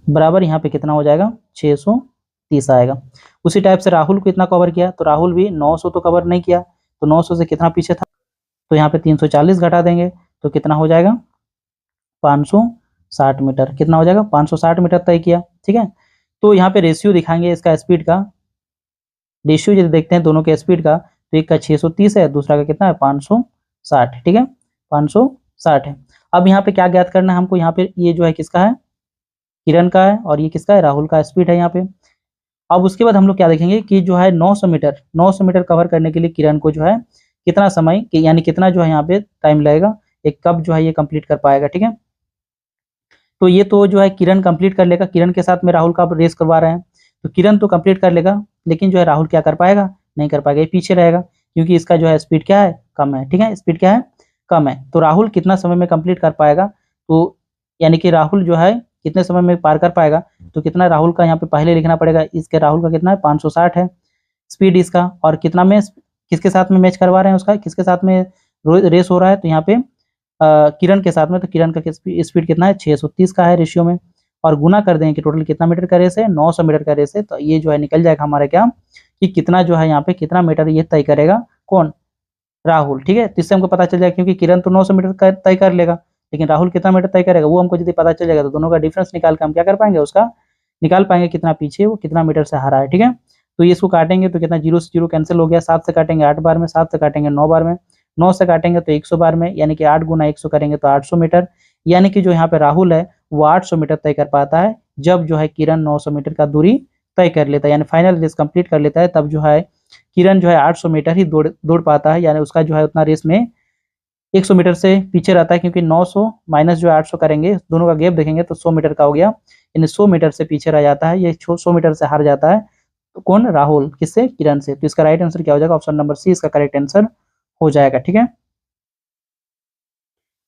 बराबर यहाँ पे कितना हो जाएगा 630 आएगा। उसी टाइप से राहुल को इतना कवर किया, तो राहुल भी 900 तो कवर नहीं किया, तो 900 से कितना पीछे था, तो यहाँ पे 340 घटा देंगे तो कितना हो जाएगा 560 मीटर। कितना हो जाएगा 560 मीटर तय किया, ठीक है। तो यहाँ पे रेशियो दिखाएंगे इसका स्पीड का, रेशियो यदि देखते हैं दोनों के स्पीड का, तो एक का 630 है, दूसरा का कितना है 560, ठीक है 560 है। अब यहाँ पे क्या ज्ञात करना है हमको, यहाँ पे ये जो है किसका है, किरण का है, और ये किसका है, राहुल का स्पीड है यहाँ पे। अब उसके बाद हम लोग क्या देखेंगे कि जो है 900 मीटर कवर करने के लिए किरण को जो है कितना समय यानी कितना जो है यहाँ पे टाइम लगेगा, एक कब जो है ये कंप्लीट कर पाएगा, ठीक है। तो ये तो जो है किरण कंप्लीट कर लेगा, किरण के साथ में राहुल का रेस करवा रहे हैं, तो किरण तो कंप्लीट कर लेगा, लेकिन जो है राहुल क्या कर पाएगा, नहीं कर पाएगा, ये पीछे रहेगा, क्योंकि इसका जो है स्पीड क्या है, कम है, ठीक है, स्पीड क्या है, कम है। तो राहुल कितना समय में कंप्लीट कर पाएगा, तो यानी कि राहुल जो है कितने समय में पार कर पाएगा, तो कितना राहुल का यहाँ पे पहले लिखना पड़ेगा, इसके राहुल का कितना है 560 है स्पीड इसका, और कितना में किसके साथ में मैच करवा रहे हैं, उसका किसके साथ में रेस हो रहा है, तो यहाँ पे किरण के साथ में, तो किरण का स्पीड कितना है 630 का है रेशियो में, और गुना कर देंगे कि टोटल कितना मीटर का रेस है, 900 मीटर का रेस है, तो ये जो है निकल जाएगा हमारा क्या कि कितना जो है यहाँ पे कितना मीटर ये तय करेगा, कौन, राहुल, ठीक है। तो इससे हमको पता चल जाएगा, क्योंकि किरण तो 900 मीटर तय कर लेगा, लेकिन राहुल कितना मीटर तय करेगा वो हमको यदि पता चल जाएगा, तो दोनों का डिफरेंस निकाल कर हम क्या कर पाएंगे, उसका निकाल पाएंगे कितना पीछे वो कितना मीटर से हारा है, ठीक है। तो ये इसको काटेंगे तो कितना 0 से 0 कैंसिल हो गया, 7 से काटेंगे 8 बार में, 7 से काटेंगे 9 बार में, 9 से काटेंगे तो 100 बार में, यानी कि 8 गुना 100 करेंगे तो 800 मीटर, यानी कि जो यहाँ पे राहुल है वो 800 मीटर तय कर पाता है, जब जो है किरण 900 मीटर का दूरी तय कर लेता है, यानी फाइनल रेस कंप्लीट कर लेता है, तब जो है किरण जो है 800 मीटर ही दौड़ पाता है, यानी उसका जो है उतना रेस में 100 मीटर से पीछे रहता है, क्योंकि 900 माइनस जो 800 करेंगे, दोनों का गैप देखेंगे तो 100 मीटर का हो गया, यानी 100 मीटर से पीछे रह जाता है, ये 100 मीटर से हार जाता है, तो कौन, राहुल, किससे, किरण से। तो इसका राइट आंसर क्या हो जाएगा, ऑप्शन नंबर सी इसका करेक्ट आंसर हो जाएगा, ठीक है।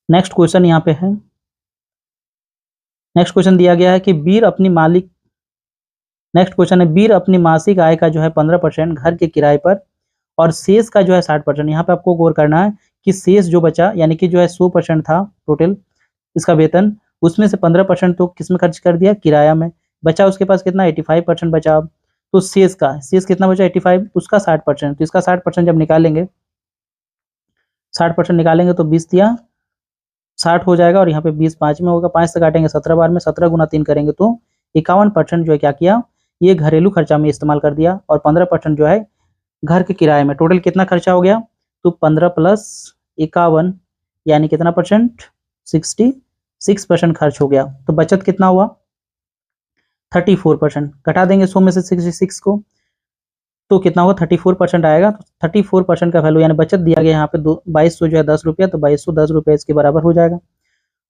नेक्स्ट क्वेश्चन यहाँ पे है, नेक्स्ट क्वेश्चन दिया गया है कि वीर अपनी मालिक, नेक्स्ट क्वेश्चन है वीर अपनी मासिक आय का जो है 15% घर के किराए पर और शेष का जो है 60%, यहाँ पे आपको गौर करना है कि शेष जो बचा, यानी कि जो है 100% था टोटल इसका वेतन, उसमें से 15% तो किस में खर्च कर दिया, किराया में, बचा उसके पास कितना 85% बचा, तो शेष कितना बचा 85, उसका 60%, तो इसका 60% जब निकालेंगे, 60% निकालेंगे तो 20 दिया 60 हो जाएगा, और यहाँ पे 20 5 में होगा, 5 से काटेंगे 17 बार में, 17 गुना 3 करेंगे तो 51% जो है क्या किया, ये घरेलू खर्चा में इस्तेमाल कर दिया, और 15% जो है घर के किराए में। टोटल कितना खर्चा हो गया, तो 15 प्लस 51 यानी कितना परसेंट, 66% खर्च हो गया, तो बचत कितना हुआ 34%, घटा देंगे 100 में से 66 को, तो कितना होगा 34% आएगा, तो 34% का वैल्यू यानी बचत दिया गया यहाँ पे 2200 जो है 10 रुपया, तो 2210 रुपये इसके बराबर हो जाएगा।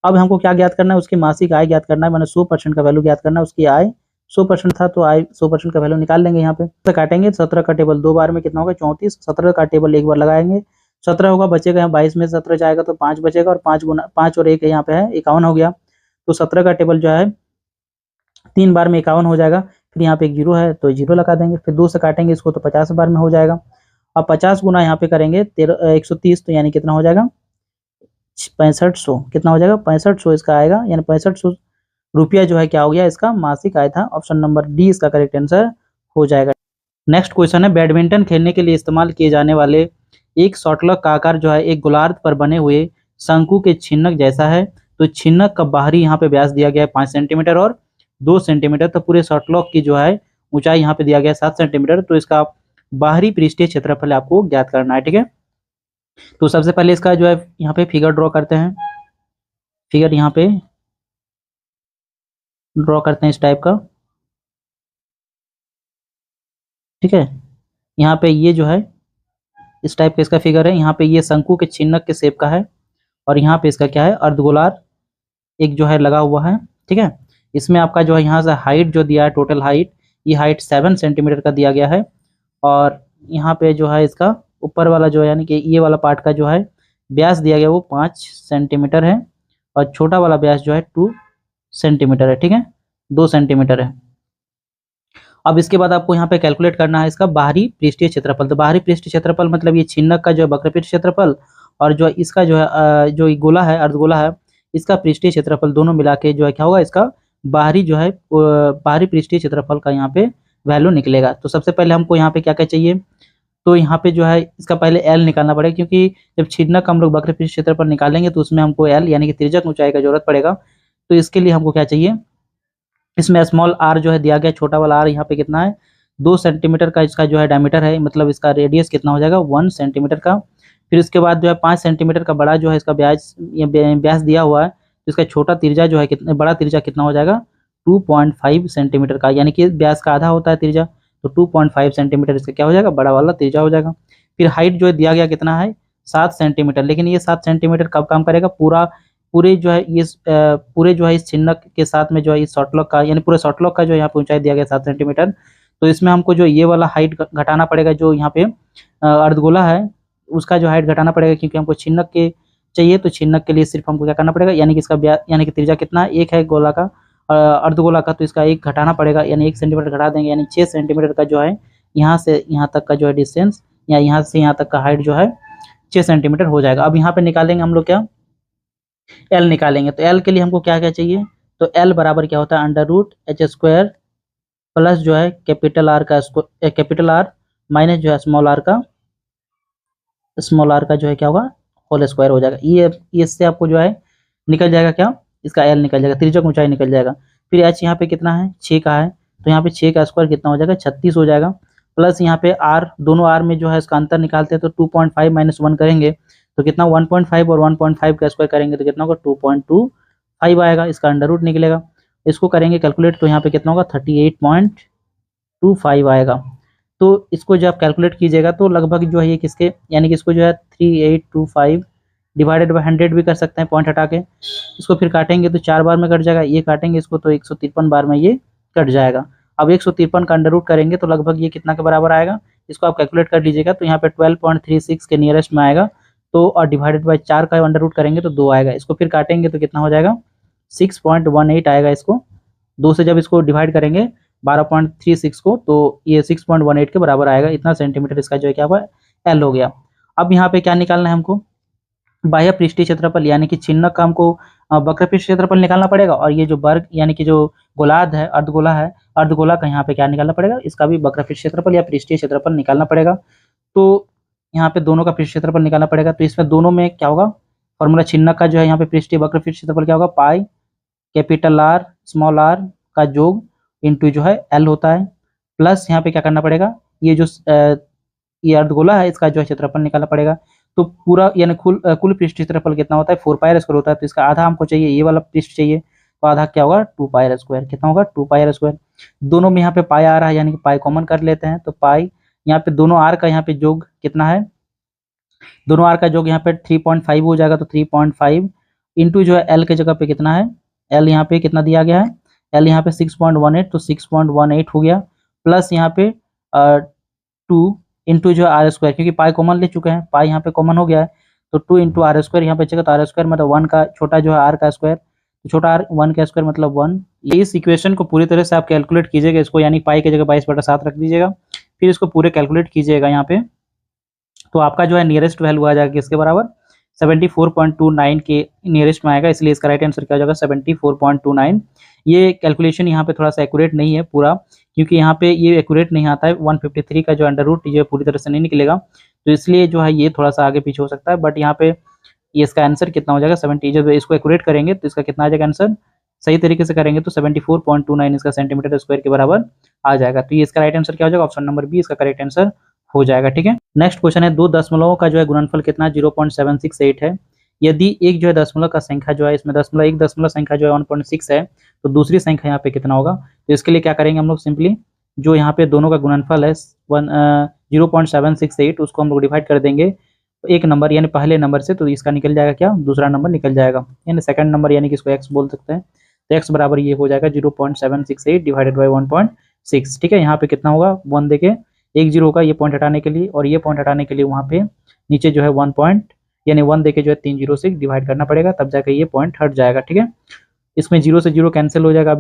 अब हमको क्या ज्ञात करना है, उसकी मासिक आय ज्ञात करना है, मैंने 100% का वैल्यू ज्ञात करना है, उसकी आय 100% था, तो आय 100% का वैल्यू निकाल लेंगे यहाँ पे, तो काटेंगे 17 का टेबल 2 बार में कितना होगा 34, 17 का टेबल 1 बार लगाएंगे, 17 होगा, बचेगा यहाँ 22 में 17 जाएगा तो 5 बचेगा, और 5 गुना 5 और 1 यहाँ पे है 51 हो गया, तो 17 का टेबल जो है 3 बार में 51 हो जाएगा, फिर यहाँ पे एक 0 है तो 0 लगा देंगे, फिर 2 से काटेंगे इसको तो 50 बार में हो जाएगा, अब 50 गुना यहाँ पे करेंगे 130, तो यानी कितना हो जाएगा 6500, कितना हो जाएगा 6500 इसका आएगा, यानी 6500 रुपया जो है क्या हो गया इसका मासिक आय था, ऑप्शन नंबर डी इसका करेक्ट आंसर हो जाएगा। नेक्स्ट क्वेश्चन है बैडमिंटन खेलने के लिए इस्तेमाल किए जाने वाले एक शॉटलक का आकार जो है एक गोलार्ध पर बने हुए शंकु के छिन्नक जैसा है, तो छिन्नक का बाहरी यहाँ पे व्यास दिया गया है 5 सेंटीमीटर और 2 सेंटीमीटर, तो पूरे शॉटलॉक की जो है ऊंचाई यहाँ पे दिया गया है 7 सेंटीमीटर, तो इसका बाहरी पृष्ठीय क्षेत्रफल आपको ज्ञात करना है, ठीक है। तो सबसे पहले इसका जो है यहाँ पे फिगर ड्रॉ करते हैं, फिगर यहाँ पे ड्रॉ करते हैं इस टाइप का, ठीक है। यहाँ पे ये जो है इस टाइप का इसका फिगर है, यहाँ पे ये शंकु के छिन्नक के शेप का है, और यहाँ पे इसका क्या है अर्धगोलार्ध एक जो है लगा हुआ है, ठीक है। इसमें आपका जो है यहाँ से हाइट जो दिया है टोटल हाइट, ये हाइट 7 सेंटीमीटर का दिया गया है, और यहाँ पे जो है इसका ऊपर वाला जो है यानी कि ये वाला पार्ट का जो है व्यास दिया गया वो 5 सेंटीमीटर है, और छोटा वाला व्यास जो है 2 सेंटीमीटर है, ठीक है 2 सेंटीमीटर है। अब इसके बाद आपको यहाँ पे कैलकुलेट करना है इसका बाहरी पृष्ठीय क्षेत्रफल। तो बाहरी पृष्ठीय क्षेत्रफल मतलब ये छिन्नक का जो है वक्रपृष्ठ क्षेत्रफल और जो इसका जो है जो गोला है अर्धगोला है इसका पृष्ठीय क्षेत्रफल दोनों मिला के जो है क्या होगा इसका बाहरी जो है बाहरी पृष्ठीय क्षेत्रफल का यहाँ पे वैल्यू निकलेगा। तो सबसे पहले हमको यहाँ पे क्या क्या चाहिए, तो यहाँ पे जो है इसका पहले एल निकालना पड़ेगा, क्योंकि जब छिन्नक हम लोग वक्रपृष्ठ क्षेत्रफल निकालेंगे तो उसमें हमको एल यानी कि तिर्यक ऊंचाई का जरूरत पड़ेगा। तो इसके लिए हमको क्या चाहिए, इसमें स्मॉल आर जो है दिया गया, छोटा वाला आर यहाँ पे कितना है 2 सेंटीमीटर का इसका जो है डायमीटर है, मतलब इसका रेडियस कितना हो जाएगा 1 सेंटीमीटर का। फिर उसके बाद जो है 5 सेंटीमीटर का बड़ा जो है इसका व्यास दिया हुआ है, तो इसका छोटा तिर्जा जो है कितना, बड़ा तिर्जा कितना हो जाएगा 2.5 सेंटीमीटर का, यानी कि व्यास का आधा होता है तिर्जा, तो 2.5 सेंटीमीटर इसका क्या हो जाएगा बड़ा वाला तिर्जा हो जाएगा। फिर हाइट जो है दिया गया कितना है 7 सेंटीमीटर, लेकिन ये 7 सेंटीमीटर कब काम करेगा, पूरे जो है ये पूरे जो है इस छिन्नक के साथ में जो है इस शॉर्टलॉक का यानी पूरे शॉर्टलॉक का जो यहाँ पे ऊंचाई दिया गया 7 सेंटीमीटर। तो इसमें हमको जो ये वाला हाइट घटाना पड़ेगा, जो यहाँ पे अर्धगोला है उसका जो हाइट घटाना पड़ेगा, क्योंकि हमको छिन्नक के चाहिए। तो छिन्नक के लिए सिर्फ हमको क्या करना पड़ेगा, यानी कि इसका यानी कि त्रिज्या कितना एक है गोला का अर्धगोला का, तो इसका एक घटाना पड़ेगा, यानी 1 सेंटीमीटर घटा देंगे, यानी 6 सेंटीमीटर का जो है यहाँ से यहाँ तक का जो है डिस्टेंस, या यहाँ से यहाँ तक का हाइट जो है 6 सेंटीमीटर हो जाएगा। अब यहाँ पे निकालेंगे हम लोग क्या एल निकालेंगे। तो एल के लिए हमको क्या क्या चाहिए, तो एल बराबर क्या होता है under root h square plus जो है कैपिटल आर माइनस जो है स्मॉल आर का जो है क्या होगा होल स्क्वायर हो जाएगा। ये इससे आपको जो है निकल जाएगा क्या, इसका एल निकल जाएगा, तिर्यक ऊंचाई निकल जाएगा। फिर एच यहाँ पे कितना है 6 का है, तो यहाँ पे 6 का स्क्वायर कितना हो जाएगा 36 हो जाएगा, प्लस यहाँ पे आर, दोनों आर में जो है इसका अंतर निकालते हैं, तो 2.5 माइनस 1 करेंगे तो कितना 1.5 और 1.5 का स्क्वायर करेंगे तो कितना होगा 2.25 आएगा, इसका अंडर रूट निकलेगा। इसको करेंगे कैलकुलेट तो यहाँ पे कितना होगा 38.25 आएगा। तो इसको जब कैलकुलेट कीजिएगा तो लगभग जो है ये किसके, यानी कि इसको जो है 3825 डिवाइडेड बाय 100 भी कर सकते हैं, पॉइंट हटा के इसको फिर काटेंगे तो 4 बार में कट जाएगा, ये काटेंगे इसको तो 153 बार में ये कट जाएगा। अब 153 का अंडर रूट करेंगे तो लगभग ये कितना के बराबर आएगा, इसको आप कैलकुलेट कर लीजिएगा। तो यहाँ पे 12.36 के नियरेस्ट में आएगा, तो और डिवाइडेड बाय 4 का अंडर रूट करेंगे तो 2 आएगा, इसको फिर काटेंगे तो कितना हो जाएगा 6.18 आएगा। इसको 2 से जब इसको डिवाइड करेंगे 12.36 को तो ये 6.18 के बराबर आएगा, इतना सेंटीमीटर इसका जो है क्या हुआ एल हो गया। अब यहाँ पे क्या निकालना है हमको, बाह्य पृष्ठीय क्षेत्रफल यानी कि छिन्नक का हमको वक्रपृष्ठ क्षेत्रफल निकालना पड़ेगा, और ये जो वर्ग यानी कि जो गोलार्ध है अर्धगोला का यहाँ पे क्या निकालना पड़ेगा, इसका भी वक्रपृष्ठ क्षेत्रफल या पृष्ठीय क्षेत्रफल निकालना पड़ेगा। तो यहाँ पे दोनों का पृष्ठ क्षेत्रफल निकालना पड़ेगा, तो इसमें दोनों में क्या होगा फॉर्मूला, छिन्नक का जो है यहाँ पे पृष्ठीय वक्रपृष्ठ क्षेत्रफल क्या होगा pi capital r small r का योग इंटू जो है एल होता है, प्लस यहाँ पे क्या करना पड़ेगा ये जो ये अर्धगोला है इसका जो है क्षेत्रफल निकालना पड़ेगा। तो पूरा यानी कुल पृष्ठ क्षेत्रफल कितना होता है 4 पाई आर स्क्वायर होता है, तो इसका आधा हमको चाहिए, ये वाला पृष्ठ चाहिए, तो आधा क्या होगा 2 पाई आर स्क्वायर, कितना होगा 2 पाई आर स्क्वायर। दोनों में यहाँ पे पाई आ रहा है यानी कि पाई कॉमन कर लेते हैं, तो पाई यहाँ पे दोनों आर का यहाँ पे योग कितना है, दोनों आर का योग यहाँ पे 3.5 हो जाएगा, तो 3.5 इंटू जो है एल के जगह पे कितना है, एल यहाँ पे कितना दिया गया है, एल यहाँ पे 6.18 तो 6.18 हो गया, प्लस यहाँ पे 2 इंटू जो आर स्क्वायर, क्योंकि पाई कॉमन ले चुके हैं, पाई यहाँ पे कॉमन हो गया है, तो 2 इंटू आर स्क्वायर यहाँ पे चलेगा, तो आर स्क्वायर मतलब 1 का छोटा जो है आर का स्क्वायर, तो छोटा आर 1 का स्क्वायर मतलब 1। इस इक्वेशन को पूरी तरह से आप कैलकुलेट कीजिएगा, इसको यानी पाई की जगह 22/7 रख दीजिएगा, फिर इसको पूरे कैलकुलेट कीजिएगा यहाँ पे, तो आपका जो है नियरेस्ट वैल्यू आ जाएगा किसके बराबर 74.29 के नियरेस्ट में आएगा, इसलिए इसका राइट आंसर क्या हो जाएगा 74.29। ये कैलकुलेशन यहाँ पे थोड़ा सा एक्यूरेट नहीं है पूरा, क्योंकि यहाँ पे ये एक्यूरेट नहीं आता है, 153 का जो अंडर रूट ये पूरी तरह से नहीं निकलेगा, तो इसलिए जो है ये थोड़ा सा आगे पीछे हो सकता है, बट यहाँ पे ये इसका आंसर कितना हो जाएगा 70, जब इसको एक्यूरेट करेंगे तो इसका कितना आ जाएगा आंसर, सही तरीके से करेंगे तो 74.29 इसका सेंटीमीटर स्क्वायर के बराबर आ जाएगा। तो ये इसका राइट आंसर क्या हो जाएगा, ऑप्शन नंबर बी इसका करेक्ट आंसर हो जाएगा। ठीक है, नेक्स्ट क्वेश्चन है 2 दशमलवों का जो है गुणनफल कितना 0.768 है। यदि एक जो है दशमलव का संख्या जो है इसमें एक दशमलव संख्या जो है 1.6 है, तो दूसरी संख्या यहाँ पे कितना होगा। तो इसके लिए क्या करेंगे हम लोग, सिंपली जो यहाँ पे दोनों का गुणनफल है 0.768 उसको हम लोग डिवाइड कर देंगे एक नंबर यानी पहले नंबर से, तो इसका निकल जाएगा क्या, दूसरा नंबर निकल जाएगा, यानी सेकंड नंबर यानी कि इसको x बोल सकते हैं। तो x बराबर ये हो जाएगा 0.768 डिवाइडेड बाई 1.6। ठीक है, यहाँ पे कितना होगा 1 देके 1 0 होगा, ये पॉइंट हटाने के लिए, और ये पॉइंट हटाने के लिए वहाँ पे नीचे जो है 1 पॉइंट यानी 1 देके जो है 3 0 से डिवाइड करना पड़ेगा, तब जाके ये पॉइंट हट जाएगा। ठीक है, इसमें 0 से 0 कैंसिल हो जाएगा।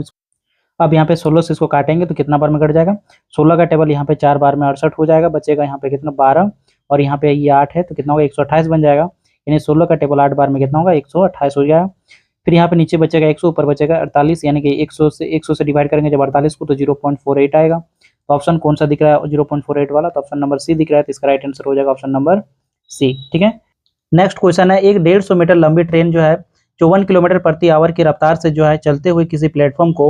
अब यहाँ पे 16 से इसको काटेंगे तो कितना बार में कट जाएगा, 16 का टेबल यहाँ पे 4 बार में 68 हो जाएगा, बचेगा यहाँ पे कितना 12, और यहाँ पे ये 8 है तो कितना होगा 128 बन जाएगा, यानी 16 का टेबल 8 बार में कितना होगा 128 हो जाएगा। फिर यहाँ पे नीचे बचेगा 100, ऊपर बचेगा 48, यानी कि 100 से डिवाइड करेंगे जब 48 को तो 0.48 आएगा। तो ऑप्शन कौन सा दिख रहा है 0.48 वाला, तो ऑप्शन नंबर सी दिख रहा है, तो इसका राइट आंसर हो जाएगा ऑप्शन नंबर सी। ठीक है, नेक्स्ट क्वेश्चन है, एक 150 मीटर लंबी ट्रेन जो है 54 किलोमीटर प्रति आवर की रफ्तार से जो है चलते हुए किसी प्लेटफॉर्म को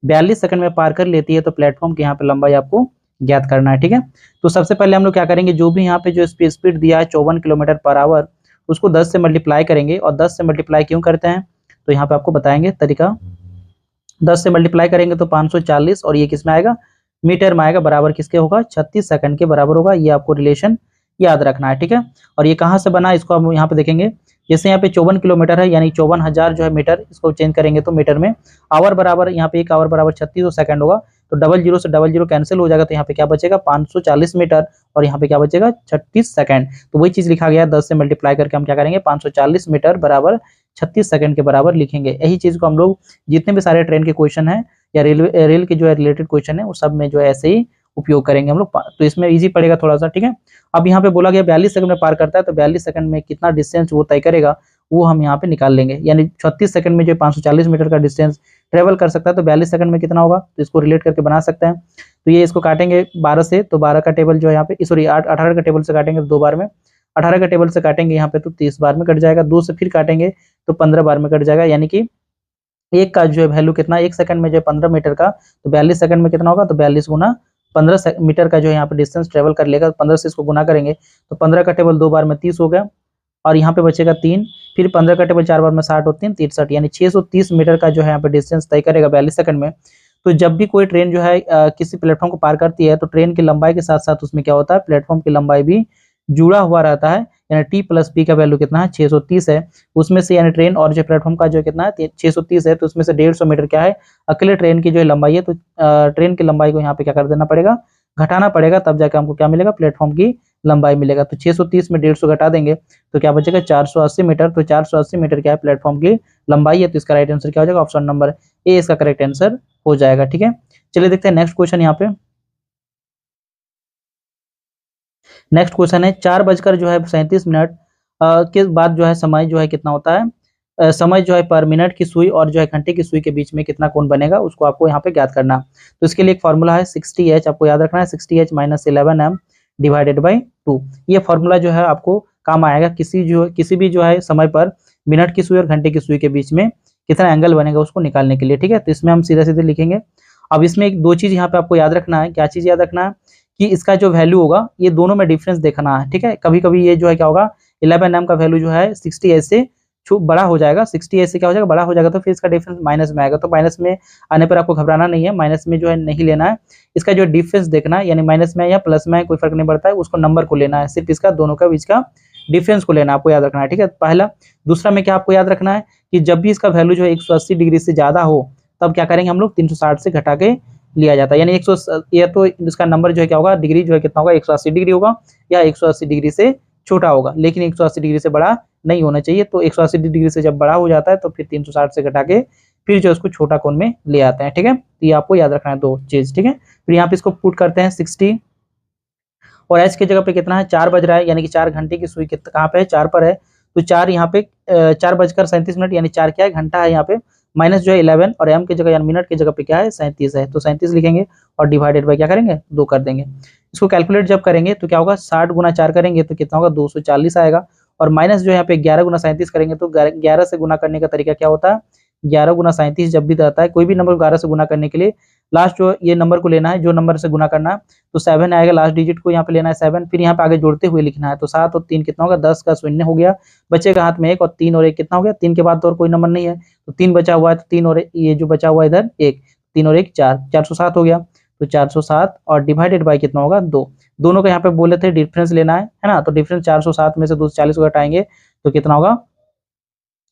42 सेकंड में पार कर लेती है, तो प्लेटफॉर्म की यहाँ पे लंबाई आपको ज्ञात करना है। ठीक है, तो सबसे पहले हम लोग क्या करेंगे, जो भी यहाँ पे जो स्पीड दिया है 54 किलोमीटर पर आवर, उसको 10 से मल्टीप्लाई करेंगे, और 10 से मल्टीप्लाई क्यों करते हैं तो यहाँ पे आपको बताएंगे तरीका। 10 से मल्टीप्लाई करेंगे तो 540, और ये किस में आएगा मीटर में आएगा, बराबर किसके होगा 36 सेकंड के बराबर होगा, ये आपको रिलेशन याद रखना है। ठीक है, और ये कहाँ से बना इसको हम यहाँ पे देखेंगे, जैसे यहाँ पे 54 किलोमीटर है यानी 54,000 जो है मीटर, इसको चेंज करेंगे तो मीटर में, आवर बराबर यहाँ पे 1 आवर बराबर 36 सेकंड होगा, तो 00 से 00 कैंसिल हो जाएगा, तो यहाँ पे क्या बचेगा 540 मीटर, और यहाँ पे क्या बचेगा 36 सेकंड। तो वही चीज लिखा गया, 10 से मल्टीप्लाई करके हम क्या करेंगे 540 मीटर बराबर 36 सेकंड के बराबर लिखेंगे। यही चीज को हम लोग जितने भी सारे ट्रेन के क्वेश्चन है या रेल के जो है रिलेटेड क्वेश्चन है, वो सब में जो है ऐसे ही उपयोग करेंगे हम लोग, तो इसमें इजी पड़ेगा थोड़ा सा। ठीक है, अब यहाँ पे बोला गया 42 सेकंड में पार करता है, तो 42 सेकंड में कितना डिस्टेंस वो तय करेगा वो हम यहाँ पे निकाल लेंगे, यानी 36 सेकंड में जो 540 मीटर का डिस्टेंस ट्रेवल कर सकता है, तो 42 सेकंड में कितना होगा, तो इसको रिलेट करके बना सकते हैं। तो ये इसको काटेंगे 12 से, तो 12 का टेबल जो है यहाँ पे सॉरी 18 का टेबल से काटेंगे तो 2 बार में, 18 का टेबल से काटेंगे यहाँ पे तो 30 बार में कट जाएगा, 2 से फिर काटेंगे तो 15 बार में कट जाएगा, यानी कि एक का जो है वैल्यू कितना, 1 सेकंड में जो है 15 मीटर का, तो 42 सेकंड में कितना होगा, तो 42 गुना 15 मीटर का जो है यहाँ पे डिस्टेंस ट्रेवल कर लेगा, 15 से इसको गुना करेंगे तो 15 का टेबल 2 बार में 30 हो गया, और यहाँ पे बचेगा 3, फिर 15 का टेबल 4 बार में 60 और 3 63, यानी 630 मीटर का जो है यहाँ पे डिस्टेंस तय करेगा 42 सेकंड में। तो जब भी कोई ट्रेन जो है किसी प्लेटफॉर्म को पार करती है, तो ट्रेन की लंबाई के साथ साथ उसमें क्या होता है, प्लेटफॉर्म की लंबाई भी जुड़ा हुआ रहता है, यानी टी प्लस पी का वैल्यू कितना है 630 है, उसमें से यानी ट्रेन और जो प्लेटफॉर्म का जो कितना है 630 है, तो उसमें से 150 मीटर क्या है अकेले ट्रेन की जो लंबाई है, तो ट्रेन की लंबाई को यहाँ पे क्या कर देना पड़ेगा, घटाना पड़ेगा, तब जाकर हमको क्या मिलेगा प्लेटफॉर्म की लंबाई मिलेगा। तो 630 में 150 घटा देंगे तो क्या बचेगा 480 मीटर, तो 480 मीटर क्या है प्लेटफॉर्म की लंबाई है, तो इसका राइट आंसर क्या हो जाएगा ऑप्शन नंबर ए इसका करेक्ट आंसर हो जाएगा। ठीक है, चलिए देखते हैं नेक्स्ट क्वेश्चन। यहाँ पे नेक्स्ट क्वेश्चन है 4:37 के बाद जो है समय जो है कितना होता है, समय जो है पर मिनट की सुई और जो है घंटे की सुई के बीच में कितना कोण बनेगा, उसको आपको यहाँ पे ज्ञात करना। तो इसके लिए एक फॉर्मूला है 60h, आपको याद रखना है 60h - 11m डिवाइडेड बाई 2। ये फॉर्मूला जो है आपको काम आएगा किसी भी जो है समय पर मिनट की सुई और घंटे की सुई के बीच में कितना एंगल बनेगा उसको निकालने के लिए। ठीक है, तो इसमें हम सीधे सीधे लिखेंगे। अब इसमें एक दो चीज यहाँ पे आपको याद रखना है, क्या चीज याद रखना है कि इसका जो वैल्यू होगा ये दोनों में डिफरेंस देखना है। ठीक है, कभी कभी ये जो है क्या होगा 11m का वैल्यू जो है 60h से बड़ा हो जाएगा, 60h से क्या हो जाएगा बड़ा हो जाएगा, तो फिर इसका डिफरेंस माइनस में आएगा। तो माइनस में आने पर आपको घबराना नहीं है, माइनस में जो है नहीं लेना है, इसका जो डिफरेंस देखना है, यानी माइनस में या प्लस में कोई फर्क नहीं पड़ता है, उसको नंबर को लेना है, सिर्फ इसका दोनों का बीच का डिफरेंस को लेना आपको याद रखना है। ठीक है, पहला। दूसरा में क्या आपको याद रखना है कि जब भी इसका वैल्यू जो है 180 डिग्री से ज्यादा हो तब क्या करेंगे हम लोग 360 से घटा के लिया जाता है, यानी 100 या तो इसका नंबर जो है क्या होगा डिग्री जो है कितना होगा 180 डिग्री होगा या 180 डिग्री से छोटा होगा, लेकिन 180 डिग्री से बड़ा नहीं होना चाहिए। तो 180 डिग्री से जब बड़ा हो जाता है तो फिर 360 से घटा के फिर जो उसको छोटा कोण में ले आते हैं। ठीक है, तो ये आपको याद रखना है दो चीज। ठीक है, फिर यहाँ पे इसको पुट करते हैं 60 और एच की जगह पे कितना है 4 बज रहा है, यानी कि 4 घंटे की सुई कहाँ पे है 4 पर है, तो 4 यहाँ पे 4:37 यानी 4 क्या है घंटा है यहाँ पे, माइनस जो है 11 और एम की जगह यानी मिनट की जगह पे क्या है 37 है, तो 37 लिखेंगे और डिवाइडेड बाय क्या करेंगे 2 कर देंगे। इसको कैलकुलेट जब करेंगे तो क्या होगा 60 गुना 4 करेंगे तो कितना होगा 240 आएगा, और माइनस जो यहाँ पे 11 गुना 37 करेंगे तो 11 से गुना करने का तरीका क्या होता है 11 गुना 37 जब भी रहता है कोई भी नंबर 11 से गुना करने के लिए लास्ट जो ये नंबर को लेना है, जो नंबर से गुना करना है, तो 7 आएगा, लास्ट डिजिट को यहाँ पे लेना है 7, फिर यहाँ पे आगे जोड़ते हुए लिखना है, तो 7 और 3 कितना होगा 10 का शून्य हो गया, बचेगा हाथ में 1 और 3 और 1 कितना हो गया 3 के बाद तो और कोई नंबर नहीं है, तो 3 बचा हुआ है, तो 3 और ये जो बचा हुआ है इधर 1, 3 और 1 4, 407 हो गया, तो 407 और डिवाइडेड बाय कितना होगा 2। दोनों का यहाँ पे बोले थे डिफरेंस लेना है ना, तो डिफरेंस 407 में से 240 को घटाएंगे तो कितना होगा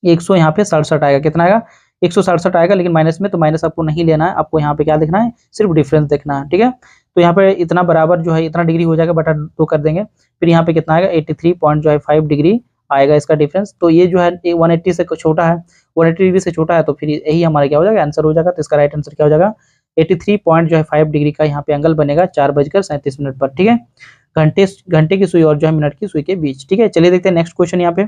100 यहाँ पे 67 आएगा, कितना आएगा 167 आएगा, लेकिन माइनस में, तो माइनस आपको नहीं लेना है, आपको यहाँ पे क्या देखना है सिर्फ डिफरेंस देखना है। ठीक है, तो यहाँ पे इतना बराबर जो है इतना डिग्री हो जाएगा, बटा 2 कर देंगे, फिर यहाँ पे कितना आएगा 83.5 डिग्री आएगा इसका डिफरेंस। तो ये जो है 180 से छोटा है, 180 डिग्री से छोटा है, तो फिर यही हमारा क्या हो जाएगा आंसर हो जाएगा। तो इसका राइट आंसर क्या हो जाएगा 83.5 डिग्री का यहाँ पे एंगल बनेगा 4:37 पर, ठीक है, घंटे की सुई और जो है मिनट की सुई के बीच, ठीक है। चलिए देखते हैं नेक्स्ट क्वेश्चन यहाँ पे।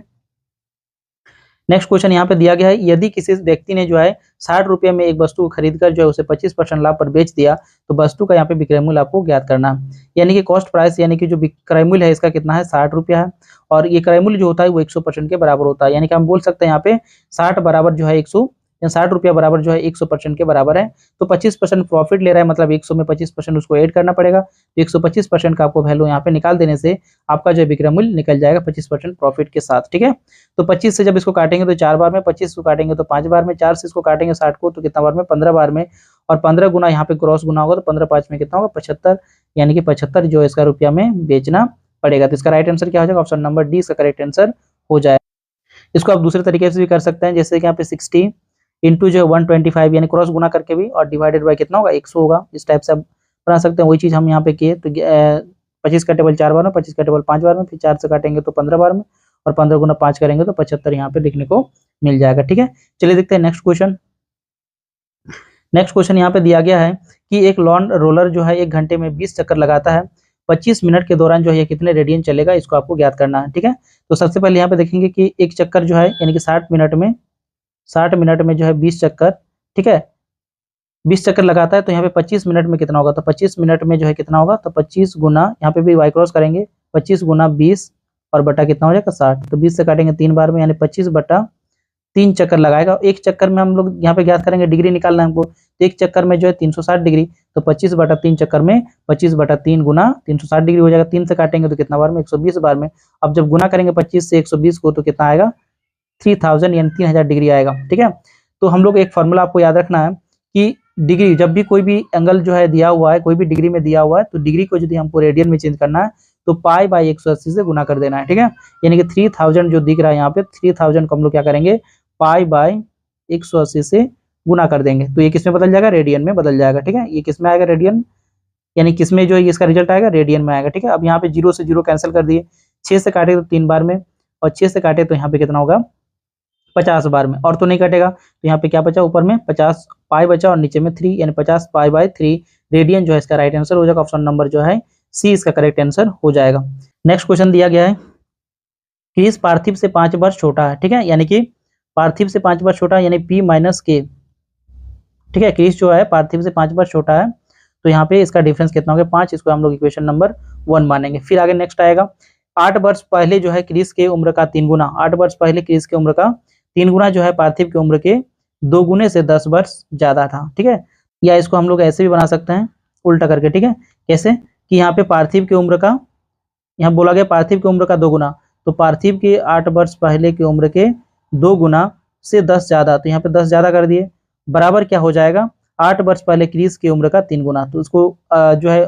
नेक्स्ट क्वेश्चन यहाँ पे दिया गया है, यदि किसी व्यक्ति ने जो है 60 रुपये में एक वस्तु को खरीदकर जो है उसे 25% लाभ पर बेच दिया, तो वस्तु का यहाँ पे विक्रय मूल्य आपको ज्ञात करना है। यानी कि कॉस्ट प्राइस यानी कि जो विक्रय मूल्य है इसका कितना है, 60 रुपया है, और ये क्रय मूल्य जो होता है वो 100% के बराबर होता है। यानी कि हम बोल सकते हैं यहाँ पे 60 बराबर जो है 100, 60 रुपया बराबर जो है 100% के बराबर है। तो 25% प्रॉफिट ले रहा है, मतलब 100 में 25% उसको ऐड करना पड़ेगा। तो 125% का आपको वैल्यू यहाँ पे निकाल देने से आपका जो विक्रय मूल्य निकल जाएगा 25% प्रॉफिट के साथ, ठीक है। तो 25 से जब इसको काटेंगे तो 4 बार में, 25 को काटेंगे तो 5 बार में, 4 से इसको काटेंगे 60 को तो कितना बार में, 15 बार में, और 15 गुना यहाँ पे क्रॉस गुना होगा तो 15 5 में कितना होगा, 75, यानी कि 75 जो इसका रुपया में बेचना पड़ेगा। तो इसका राइट आंसर क्या हो जाएगा, ऑप्शन नंबर डी इसका करेक्ट आंसर हो जाएगा। इसको आप दूसरे तरीके से भी कर सकते हैं, जैसे कि यहाँ पे 60 इंटू जो 125 यानी क्रॉस गुना करके भी, और डिवाइडेड बाय कितना होगा, 100 होगा। इस टाइप से आप बना सकते हैं, वही चीज हम यहाँ पे किए। तो 25 का टेबल 4 बार में, 25 का टेबल 5 बार में, फिर 4 से काटेंगे तो 15 बार में, और 15 गुना 5 करेंगे तो 75 यहाँ पे देखने को मिल जाएगा, ठीक है। चलिए देखते हैं नेक्स्ट क्वेश्चन। नेक्स्ट क्वेश्चन यहाँ पे दिया गया है कि एक लॉन रोलर जो है 1 घंटे में 20 चक्कर लगाता है, 25 मिनट के दौरान जो है कितने रेडियन चलेगा, इसको आपको ज्ञात करना है, ठीक है। तो सबसे पहले यहाँ पे देखेंगे कि एक चक्कर जो है यानी कि 60 मिनट में जो है 20 चक्कर, ठीक है, 20 चक्कर लगाता है, तो यहाँ पे 25 मिनट में कितना होगा, तो 25 मिनट में जो है कितना होगा, तो 25 गुना, यहाँ पे भी वाई क्रॉस करेंगे, 25 गुना 20 और बटा कितना हो जाएगा 60। तो 20 से काटेंगे 3 बार में, यानी 25 बटा 3 चक्कर लगाएगा। एक चक्कर में हम लोग यहाँ पे ज्ञात करेंगे, डिग्री निकालना है हमको, तो एक चक्कर में जो है 360 डिग्री, तो 25 बटा 3 चक्कर में 25 बटा 3 गुना 360 डिग्री हो जाएगा। 3 से काटेंगे तो कितना बार में, 120 बार में। अब जब गुना करेंगे 25 से 120 को तो कितना आएगा, 3000 यानी 3000 डिग्री आएगा, ठीक है। तो हम लोग एक फॉर्मूला आपको याद रखना है कि डिग्री, जब भी कोई भी एंगल जो है दिया हुआ है, कोई भी डिग्री में दिया हुआ है, तो डिग्री को यदि हमको रेडियन में चेंज करना है तो पाई बाई 180 से गुना कर देना है, ठीक है। यानी कि 3000 जो दिख रहा है यहाँ पे, 3000 को हम लोग क्या करेंगे, पाई बाई 180 से गुना कर देंगे, तो ये किस में बदल जाएगा, रेडियन में बदल जाएगा, ठीक है। ये किस में आएगा, रेडियन, यानी किस में जो है इसका रिजल्ट आएगा, रेडियन में आएगा, ठीक है। अब यहाँ पे 0 से 0 कैंसिल कर दिए, 6 से काटे तो 3 बार में, और 6 से काटे तो यहाँ पे कितना होगा, 50 बार में, और तो नहीं कटेगा, तो यहाँ पे क्या बचा, ऊपर में 50 पाई बचा और नीचे में 3, यानी 50 पाई बाई 3 रेडियन जो है इसका राइट आंसर हो जाएगा। ऑप्शन नंबर जो है सी इसका करेक्ट आंसर हो जाएगा। नेक्स्ट क्वेश्चन दिया गया है, क्रिस पार्थिव से 5 वर्ष छोटा है, ठीक है, यानी कि पार्थिव से 5 वर्ष छोटा है, यानी P माइनस के, ठीक है। क्रिस जो है पार्थिव से 5 वर्ष छोटा है, तो यहाँ पे इसका डिफरेंस कितना हो गया, 5, इसको हम लोग इक्वेशन नंबर 1 मानेंगे। फिर आगे नेक्स्ट आएगा, 8 वर्ष पहले जो है क्रिस के उम्र का 3 गुना, 8 वर्ष पहले क्रिस के उम्र का 3 गुना जो है पार्थिव की उम्र के 2 गुने से 10 वर्ष ज्यादा था, ठीक है। या इसको हम लोग ऐसे भी बना सकते हैं, उल्टा करके, ठीक है। कैसे कि यहाँ पे पार्थिव की उम्र का, यहाँ बोला गया पार्थिव की उम्र का 2 गुना, तो पार्थिव के 8 वर्ष पहले की उम्र के 2 गुना से 10 ज्यादा, तो यहाँ पे 10 ज्यादा कर दिए, बराबर क्या हो जाएगा, 8 वर्ष पहले क्रिस की उम्र का 3 गुना। तो इसको जो है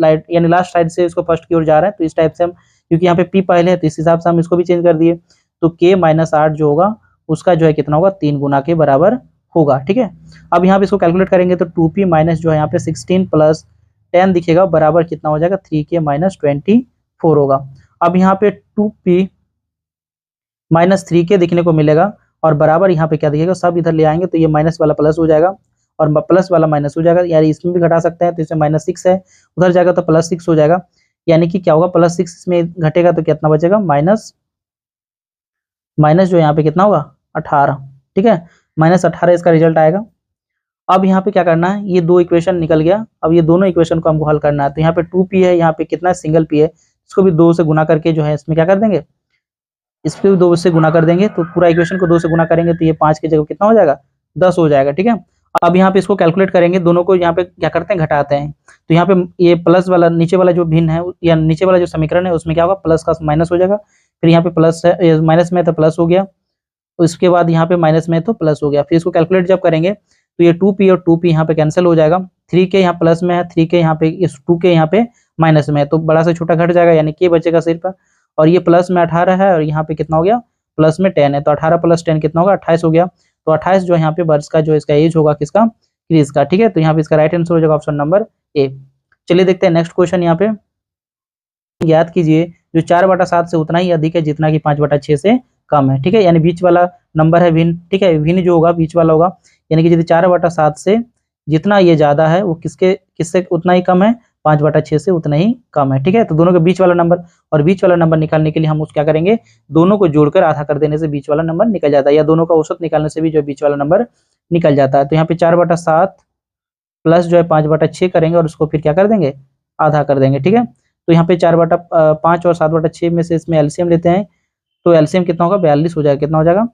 लाइट यानी लास्ट साइड से इसको फर्स्ट की ओर जा रहा है, तो इस टाइप से हम, क्योंकि यहाँ पे P पहले है तो इस हिसाब से हम इसको भी चेंज कर दिए, तो K माइनस 8 जो होगा उसका जो है कितना होगा, 3 गुना के बराबर होगा, ठीक है। अब यहाँ पे इसको कैलकुलेट करेंगे तो 2P माइनस जो है यहाँ पे 16 प्लस 10 दिखेगा, बराबर कितना हो जाएगा, 3K माइनस 24 होगा। अब यहाँ पे 2P माइनस 3K देखने को मिलेगा, और बराबर यहाँ पे क्या दिखेगा, सब इधर ले आएंगे तो ये माइनस वाला प्लस हो जाएगा, और प्लस वाला माइनस हो जाएगा, यानी इसमें भी घटा सकते हैं, तो इसमें -6 है, उधर जाएगा तो +6 हो जाएगा, यानी कि क्या होगा, +6 इसमें घटेगा तो कितना बचेगा, माइनस जो यहाँ पे कितना होगा, 18, ठीक है, -18 इसका रिजल्ट आएगा। अब यहाँ पे क्या करना है, ये 2 इक्वेशन निकल गया, अब ये दोनों इक्वेशन को हमको हल करना है। तो यहाँ पे 2P है, यहाँ पे कितना सिंगल P है, इसको भी 2 से गुना करके जो है इसमें क्या कर देंगे, इसको भी 2 से गुना कर देंगे, तो पूरा इक्वेशन को 2 से गुना करेंगे तो ये 5 की जगह कितना हो जाएगा, 10 हो जाएगा, ठीक है। अब यहाँ पे इसको कैलकुलेट करेंगे, दोनों को यहाँ पे क्या करते हैं, घटाते हैं, तो यहाँ पे ये प्लस वाला नीचे वाला जो भिन्न है या नीचे वाला जो समीकरण है उसमें क्या होगा, प्लस का माइनस हो जाएगा, फिर यहाँ पे प्लस है, माइनस में तो प्लस हो गया, उसके बाद यहाँ पे माइनस में तो प्लस हो गया, फिर इसको कैलकुलेट जब करेंगे तो ये 2P और 2P यहाँ पे कैंसिल हो जाएगा, 3K यहाँ प्लस में है, 3K यहाँ पे, इस 2K यहाँ पे माइनस में है, तो बड़ा से छोटा घट जाएगा, यानी K बचेगा सिर्फ, और ये प्लस में 18 है, और यहाँ पे कितना हो गया, प्लस में 10 है, तो 18 प्लस 10 कितना होगा, 28 हो गया। तो 28 जो है यहाँ पे वर्ष का जो इसका एज होगा किसका, क्रिस का, ठीक है। तो यहाँ पे इसका राइट आंसर हो जाएगा ऑप्शन नंबर ए। चलिए देखते हैं नेक्स्ट क्वेश्चन। यहाँ पे याद कीजिए, जो 4/7 से उतना ही अधिक है जितना कि 5/6 से कम है, ठीक है, यानी बीच वाला नंबर है भिन्न, ठीक है, भिन्न जो होगा बीच वाला होगा, यानी कि यदि 4/7 से जितना ये ज़्यादा है वो किससे उतना ही कम है, 5/6 से उतना ही कम है, ठीक है। तो दोनों के बीच वाला नंबर और बीच वाला नंबर निकालने के लिए हम उस क्या करेंगे, दोनों को जोड़कर आधा कर देने से बीच वाला नंबर निकल जाता है, या दोनों का औसत निकालने से भी जो बीच वाला नंबर निकल जाता है। तो यहाँ पे 4/7 प्लस जो है 5/6 करेंगे और उसको फिर क्या कर देंगे, आधा कर देंगे, ठीक है। तो यहाँ पे 4/5 और 7/6 में से इसमें एलसीएम लेते हैं, तो एलसीएम कितना होगा, 42 हो जाएगा। कितना हो जाएगा,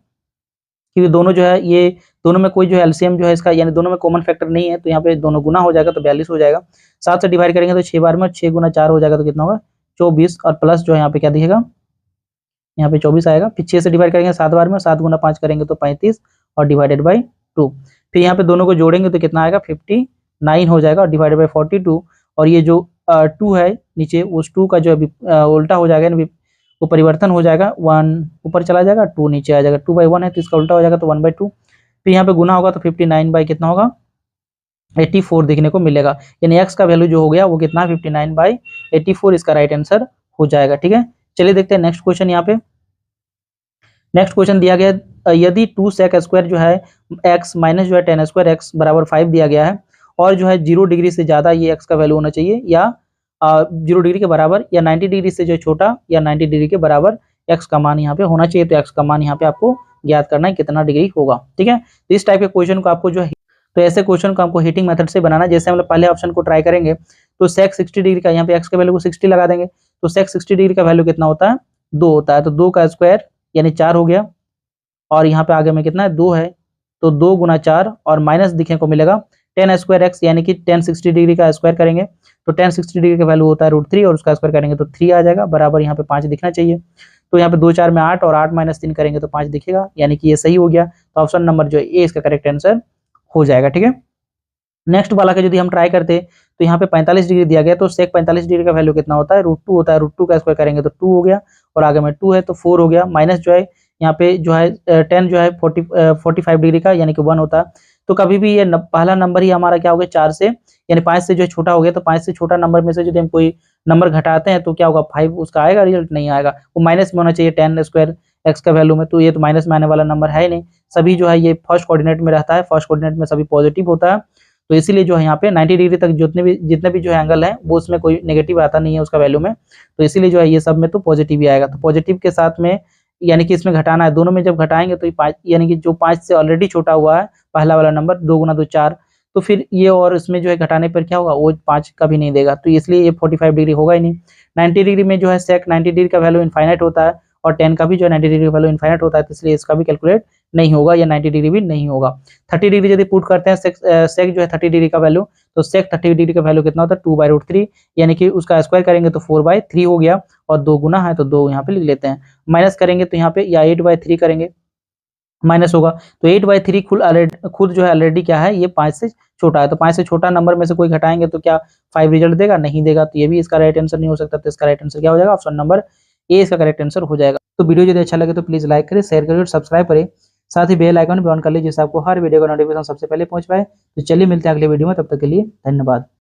क्योंकि दोनों जो है ये दोनों में कोई जो है एलसीएम जो है इसका, यानी दोनों में कॉमन फैक्टर नहीं है, तो यहाँ पे दोनों गुना हो जाएगा तो 42 हो जाएगा। 7 से डिवाइड करेंगे तो 6 बार में, 6 गुना 4 हो जाएगा तो कितना होगा, 24, और प्लस जो है यहाँ पे क्या दिखेगा, यहाँ पे 24 आएगा। फिर 6 से डिवाइड करेंगे 7 बार में, 7 गुना 5 करेंगे तो 35 और डिवाइडेड बाई 2। फिर यहाँ पे दोनों को जोड़ेंगे तो कितना आएगा, 59 हो जाएगा और डिवाइडेड बाई 42। और ये जो 2 है नीचे, उस 2 का जो है उल्टा हो जाएगा, वो परिवर्तन हो जाएगा, 1 ऊपर चला जाएगा, 2 नीचे आ जाएगा। 2/1 है तो इसका उल्टा हो जाएगा तो 1/2। फिर यहाँ पे गुना होगा तो 59 बाई कितना होगा, 84 देखने को मिलेगा। यानी x का वैल्यू जो हो गया वो कितना, 59/84 इसका राइट आंसर हो जाएगा, ठीक है। चलिए देखते हैं नेक्स्ट क्वेश्चन। यहाँ पे नेक्स्ट क्वेश्चन दिया गया, यदि 2 sec स्क्वायर जो है x माइनस जो है tan स्क्वायर x बराबर 5 दिया गया है, और जो है 0 डिग्री से ज्यादा ये x का वैल्यू होना चाहिए, या 0 डिग्री के बराबर, या 90 डिग्री से जो छोटा, या 90 डिग्री के बराबर x का मान यहाँ पे होना चाहिए। तो x का मान यहाँ पे आपको ज्ञात करना है कितना डिग्री होगा, ठीक है। तो इस टाइप के क्वेश्चन को आपको जो है, तो ऐसे क्वेश्चन को आपको हीटिंग मेथड से बनाना है। जैसे हम लोग पहले ऑप्शन को ट्राई करेंगे तो sec 60 डिग्री का, यहाँ पे x का वैल्यू को 60 लगा देंगे, तो sec 60 डिग्री का वैल्यू कितना होता है, 2 होता है। तो 2 का स्क्वायर यानी 4 हो गया, और यहाँ पे आगे में कितना है, 2 है, तो 2 गुना 4 और माइनस दिखने को मिलेगा tan स्क्वायर x, यानी कि tan 60 डिग्री का स्क्वायर करेंगे तो tan 60 डिग्री का वैल्यू होता है √3, और उसका स्क्वायर करेंगे तो 3 आ जाएगा, बराबर यहाँ पे 5 दिखना चाहिए। तो यहाँ पे 2 4 में 8 और 8 माइनस 3 करेंगे तो 5 दिखेगा, यानी कि ये सही हो गया। तो ऑप्शन नंबर जो है ए इसका करेक्ट आंसर हो जाएगा, ठीक है। नेक्स्ट वाला का यदि हम ट्राई करते तो यहाँ पे 45 डिग्री दिया गया, तो sec 45 डिग्री का वैल्यू कितना होता है, √2 होता है। √2 का स्क्वायर करेंगे तो 2 हो गया, और आगे में 2 है तो 4 हो गया, माइनस जो है यहाँ पे जो है 10 जो है 45 डिग्री का, यानी कि 1 होता है। तो कभी भी ये पहला नंबर ही हमारा क्या हो गया, 4 से यानी 5 से जो है छोटा हो गया, तो 5 से छोटा नंबर में से यदि हम कोई नंबर घटाते हैं तो क्या होगा, 5 उसका आएगा, रिजल्ट नहीं आएगा, वो माइनस में होना चाहिए 10 स्क्वायर x का वैल्यू में। तो ये तो माइनस में आने वाला नंबर है ही नहीं, सभी जो है ये फर्स्ट कोऑर्डिनेट में रहता है, फर्स्ट कोऑर्डिनेट में सभी पॉजिटिव होता है। तो इसीलिए जो है यहाँ पे 90 डिग्री तक जितने भी जो है एंगल है वो उसमें कोई नेगेटिव आता नहीं है उसका वैल्यू में, तो इसीलिए जो है ये सब में तो पॉजिटिव ही आएगा। तो पॉजिटिव के साथ में यानी कि इसमें घटाना है, दोनों में जब घटाएंगे तो 5, यानी कि जो 5 से ऑलरेडी छोटा हुआ है पहला वाला नंबर, 2 गुना 2 4, तो फिर ये और इसमें जो है घटाने पर क्या होगा, वो 5 का भी नहीं देगा, तो इसलिए ये 45 डिग्री होगा ही नहीं। 90 डिग्री में जो है sec 90 डिग्री का वैल्यू इनफाइनाइट होता है, और 10 का भी जो है 90 डिग्री का वैल्यू इनफाइनाइट होता है, तो इसलिए इसका भी कैलकुलेट नहीं होगा, या 90 डिग्री भी नहीं होगा। 30 डिग्री यदि पुट करते हैं sec जो है 30 डिग्री का वैल्यू, तो sec 30 डिग्री का वैल्यू कितना होता है, 2/√3, यानी कि उसका स्क्वायर करेंगे तो 4/3 हो गया, और 2 गुना है तो 2 यहाँ पे लिख लेते हैं, माइनस करेंगे तो यहाँ पे या 8/3 करेंगे, माइनस होगा। तो 8/3 खुद जो है ऑलरेडी क्या है, ये 5 से छोटा है, तो 5 से छोटा नंबर में से कोई घटाएंगे तो क्या 5 रिजल्ट देगा, नहीं देगा, तो ये भी इसका राइट आंसर नहीं हो सकता। तो इसका राइट आंसर क्या हो जाएगा, ऑप्शन नंबर ए इसका करेक्ट आंसर हो जाएगा। तो वीडियो यदि अच्छा लगे तो प्लीज लाइक करें, शेयर करें और सब्सक्राइब करें, साथ ही बेल आइकन भी ऑन कर लीजिए जिससे आपको हर वीडियो का नोटिफिकेशन सबसे पहले पहुंच पाए। तो चलिए मिलते हैं अगले वीडियो में, तब तक के लिए धन्यवाद।